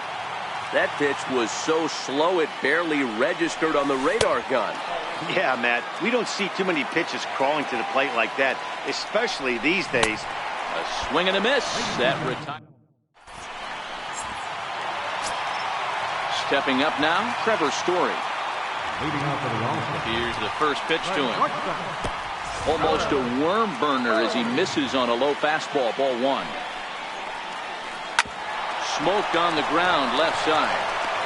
That pitch was so slow it barely registered on the radar gun. Yeah, Matt, we don't see too many pitches crawling to the plate like that, especially these days. A swing and a miss. That retires. Stepping up now, Trevor Story. Here's the first pitch to him. Almost a worm burner as he misses on a low fastball. Ball one. Smoked on the ground left side.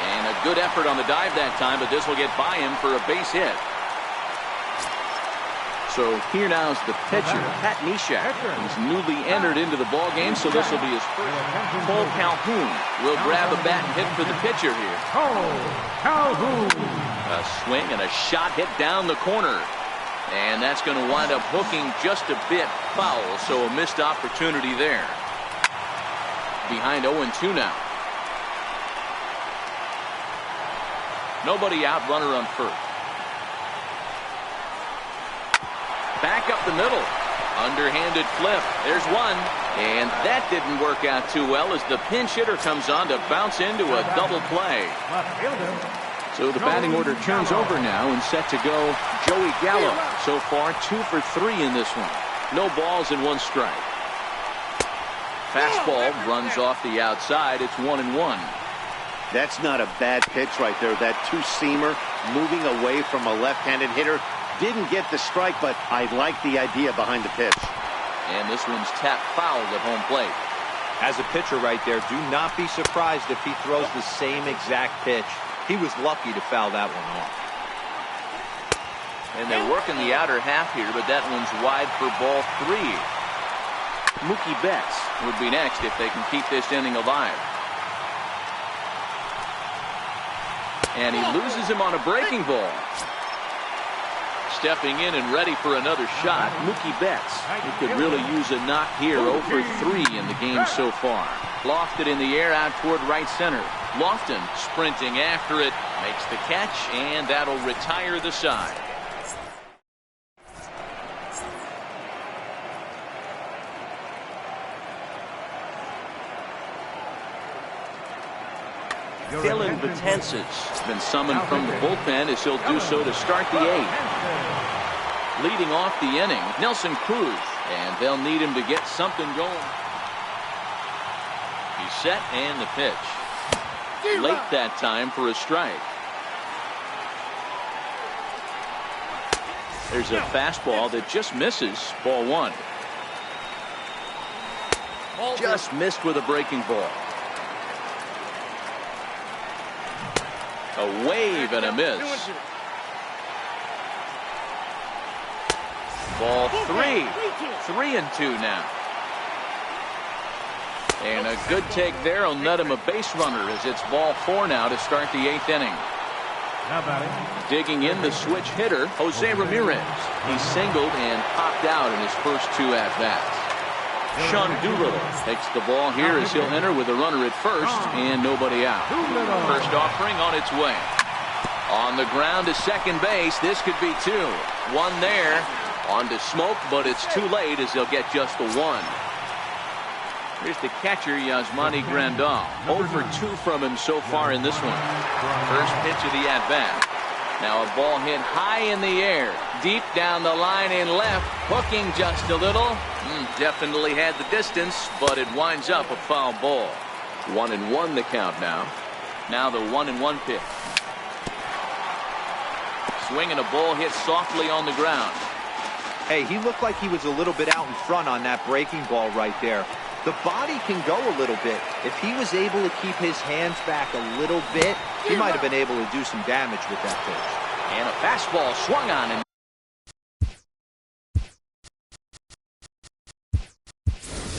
And a good effort on the dive that time, but this will get by him for a base hit. So here now is the pitcher, Pat Neshek. He's newly entered into the ball game, so this will be his first. Cole Calhoun will grab a bat and hit for the pitcher here. Calhoun. A swing and a shot hit down the corner. And that's going to wind up hooking just a bit foul, so a missed opportunity there. Behind 0-2 now. Nobody out, runner on first. Back up the middle. Underhanded flip. There's one. And that didn't work out too well as the pinch hitter comes on to bounce into a double play. So the batting order turns over now and set to go Joey Gallo. So far 2 for 3 in this one. No balls and one strike. Fastball runs off the outside. It's 1-1. That's not a bad pitch right there. That two-seamer moving away from a left-handed hitter. Didn't get the strike, but I like the idea behind the pitch. And this one's tapped fouled at home plate. As a pitcher right there, do not be surprised if he throws the same exact pitch. He was lucky to foul that one off. And they're working the outer half here, but that one's wide for ball 3. Mookie Betts would be next if they can keep this inning alive. And he loses him on a breaking ball. Stepping in and ready for another shot, Mookie Betts. He could really use a knock here. 0 for 3 in the game so far. Lofted in the air out toward right center. Lofton sprinting after it, makes the catch, and that'll retire the side. Dylan Betances been summoned from the bullpen as he'll do so to start the 8th. Leading off the inning, Nelson Cruz, and they'll need him to get something going. He's set and the pitch. Late that time for a strike. There's a fastball that just misses. Ball 1. Just missed with a breaking ball. A wave and a miss. Ball 3. 3-2 now. And a good take there will net him a base runner as it's ball 4 now to start the 8th inning. Digging in the switch hitter, Jose Ramirez. He singled and popped out in his first 2 at-bats. Sean Doolittle takes the ball here as he'll enter with a runner at first and nobody out. First offering on its way. On the ground to second base. This could be 2. 1 there. On to Smoke, but it's too late as they'll get just the 1. Here's the catcher, Yasmani Grandal. 0 for 2 from him so far in this one. First pitch of the at-bat. Now a ball hit high in the air, deep down the line in left, hooking just a little. Definitely had the distance, but it winds up a foul ball. 1-1 the count now. Now the 1-1 pitch. Swinging a ball hit softly on the ground. Hey, he looked like he was a little bit out in front on that breaking ball right there. The body can go a little bit. If he was able to keep his hands back a little bit, he might have been able to do some damage with that pitch. And a fastball swung on and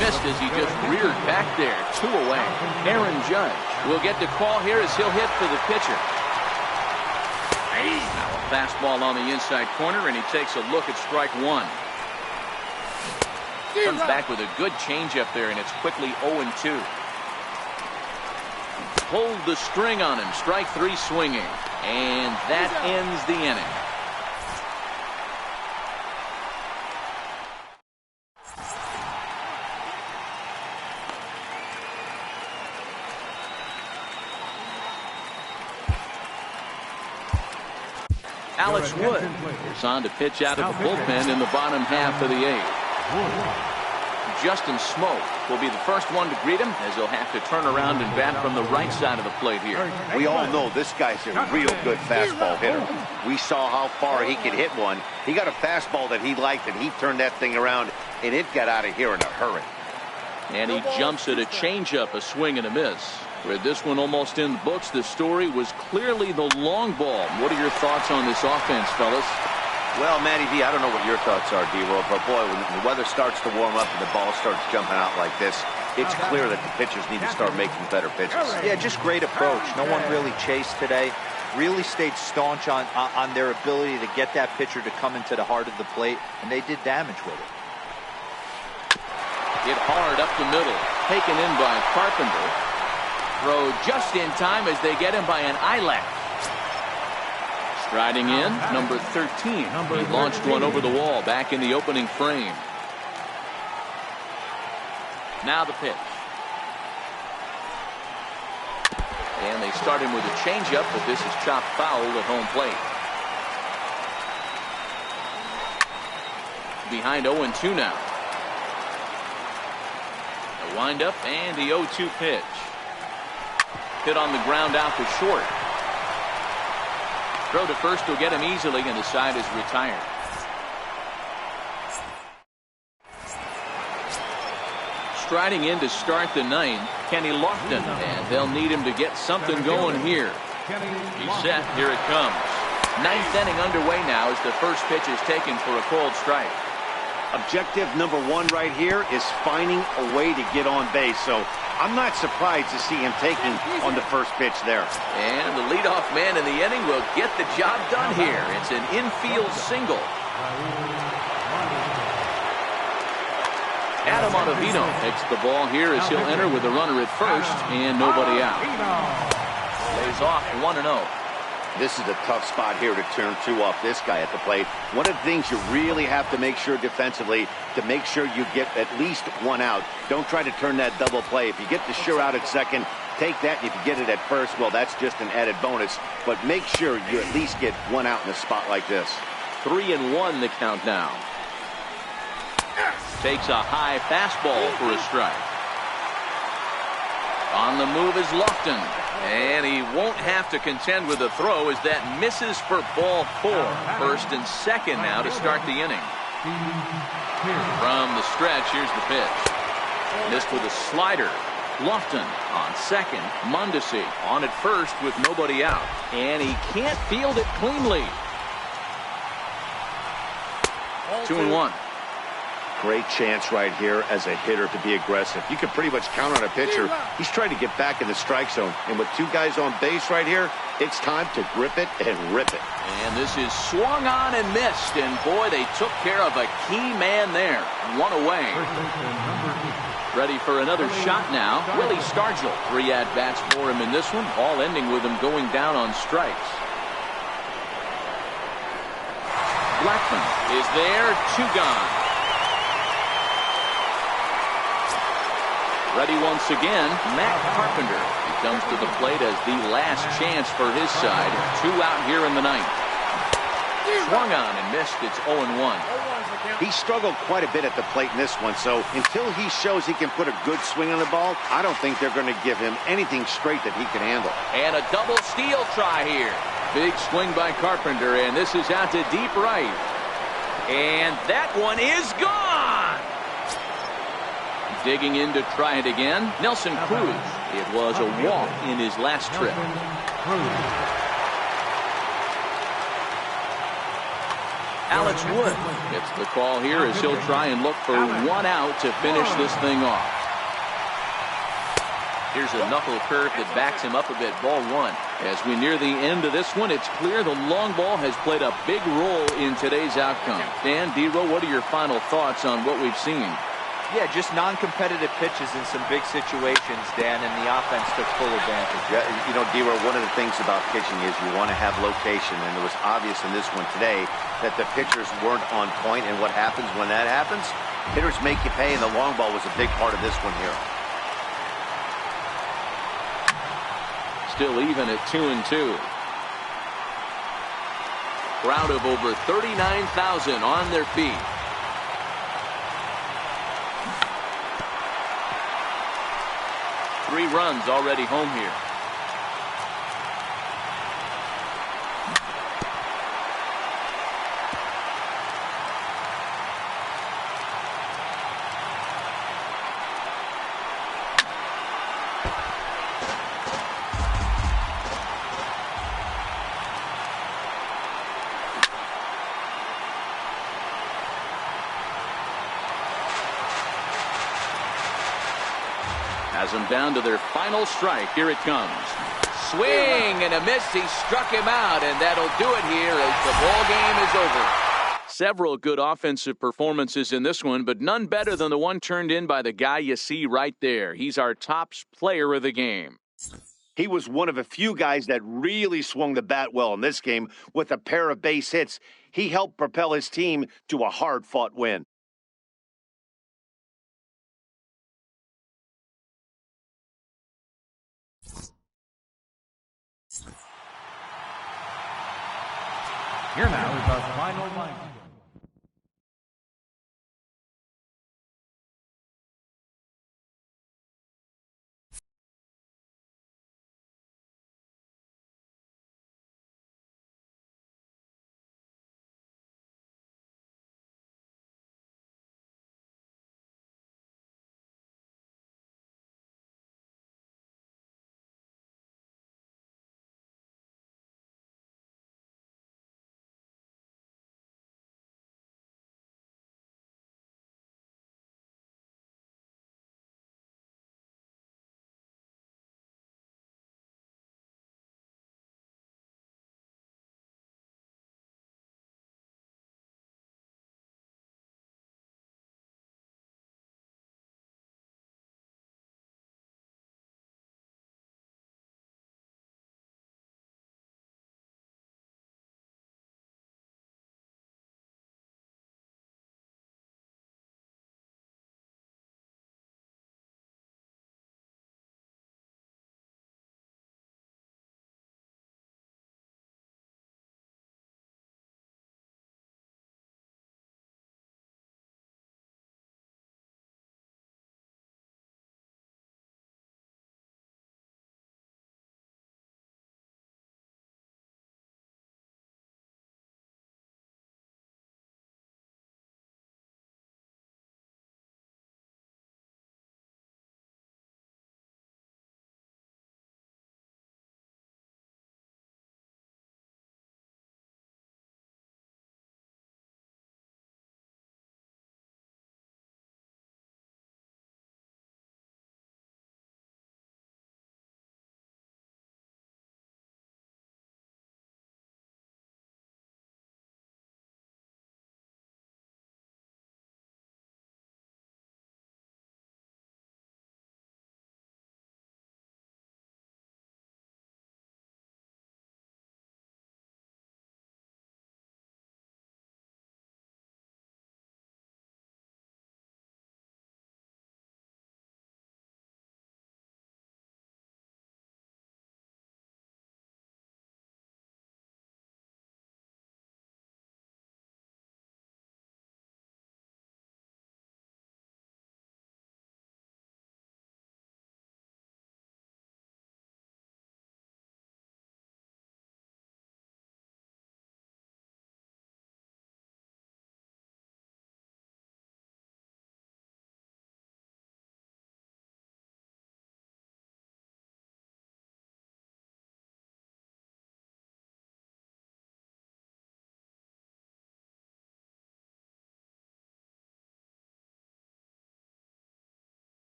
missed as he just reared back there. 2 away. Aaron Judge will get the call here as he'll hit for the pitcher. Now a fastball on the inside corner, and he takes a look at strike 1. Comes back with a good changeup there, and it's quickly 0-2. Pulled the string on him. Strike 3 swinging. And that ends the inning. Alex Wood is on to pitch out of the bullpen in the bottom half of the 8th. Justin Smoke will be the first one to greet him as he'll have to turn around and bat from the right side of the plate here. We all know this guy's a real good fastball hitter. We saw how far he could hit one. He got a fastball that he liked, and he turned that thing around, and it got out of here in a hurry. And he jumps at a changeup, a swing and a miss. With this one almost in the books, the story was clearly the long ball. What are your thoughts on this offense, fellas? Well, Matty V, I don't know what your thoughts are, D-Roll, but boy, when the weather starts to warm up and the ball starts jumping out like this, it's clear that the pitchers need to start making better pitches. Yeah, just great approach. No one really chased today. Really stayed staunch on their ability to get that pitcher to come into the heart of the plate, and they did damage with it. Hit hard up the middle. Taken in by Carpenter. Throw just in time as they get him by an eyelash. Striding in, number 13. He launched one over the wall back in the opening frame. Now the pitch. And they start him with a changeup, but this is chopped foul at home plate. Behind 0-2 now. A windup and the 0-2 pitch. Hit on the ground out to short. Throw to first will get him easily, and the side is retired. Striding in to start the 9th, Kenny Lofton, and they'll need him to get something going here. He's set. Here it comes. 9th inning underway now as the first pitch is taken for a called strike. Objective number 1 right here is finding a way to get on base. So I'm not surprised to see him taking on the first pitch there. And the leadoff man in the inning will get the job done here. It's an infield single. Adam Ottavino takes the ball here as he'll enter with a runner at first and nobody out. Lays off 1-0. This is a tough spot here to turn 2 off this guy at the plate. One of the things you really have to make sure defensively to make sure you get at least 1 out. Don't try to turn that double play. If you get the sure out at second, take that. If you get it at first, well, that's just an added bonus. But make sure you at least get 1 out in a spot like this. 3-1 the count now. Takes a high fastball for a strike. On the move is Lofton. And he won't have to contend with a throw as that misses for ball 4. First and second now to start the inning. From the stretch, here's the pitch. Missed with a slider. Lofton on second. Mondesi on at first with nobody out. And he can't field it cleanly. 2-1. Great chance right here as a hitter to be aggressive. You can pretty much count on a pitcher. He's trying to get back in the strike zone. And with 2 guys on base right here, it's time to grip it and rip it. And this is swung on and missed. And boy, they took care of a key man there. 1 away. Ready for another shot now. Willie Stargell. 3 at-bats for him in this one, all ending with him going down on strikes. Blackman is there. 2 gone. Ready once again, Matt Carpenter. He comes to the plate as the last chance for his side. 2 out here in the 9th. Swung on and missed. It's 0-1. He struggled quite a bit at the plate in this one, so until he shows he can put a good swing on the ball, I don't think they're going to give him anything straight that he can handle. And a double steal try here. Big swing by Carpenter, and this is out to deep right. And that one is gone. Digging in to try it again, Nelson Cruz. It was a walk in his last trip. Alex Wood gets the call here as he'll try and look for one out to finish this thing off. Here's a knuckle curve that backs him up a bit. Ball one. As we near the end of this one, it's clear the long ball has played a big role in today's outcome. Dan, D-Row, what are your final thoughts on what we've seen? Yeah, just non-competitive pitches in some big situations, Dan, and the offense took full advantage. Yeah, you know, D-Row, one of the things about pitching is you want to have location, and it was obvious in this one today that the pitchers weren't on point, and what happens when that happens? Hitters make you pay, and the long ball was a big part of this one here. Still even at 2-2. Crowd of over 39,000 on their feet. Three runs already home here. Has them down to their final strike. Here it comes. Swing and a miss. He struck him out, and that'll do it here as the ball game is over. Several good offensive performances in this one, but none better than the one turned in by the guy you see right there. He's our top player of the game. He was one of a few guys that really swung the bat well in this game with a pair of base hits. He helped propel his team to a hard-fought win. Here now is our final line score.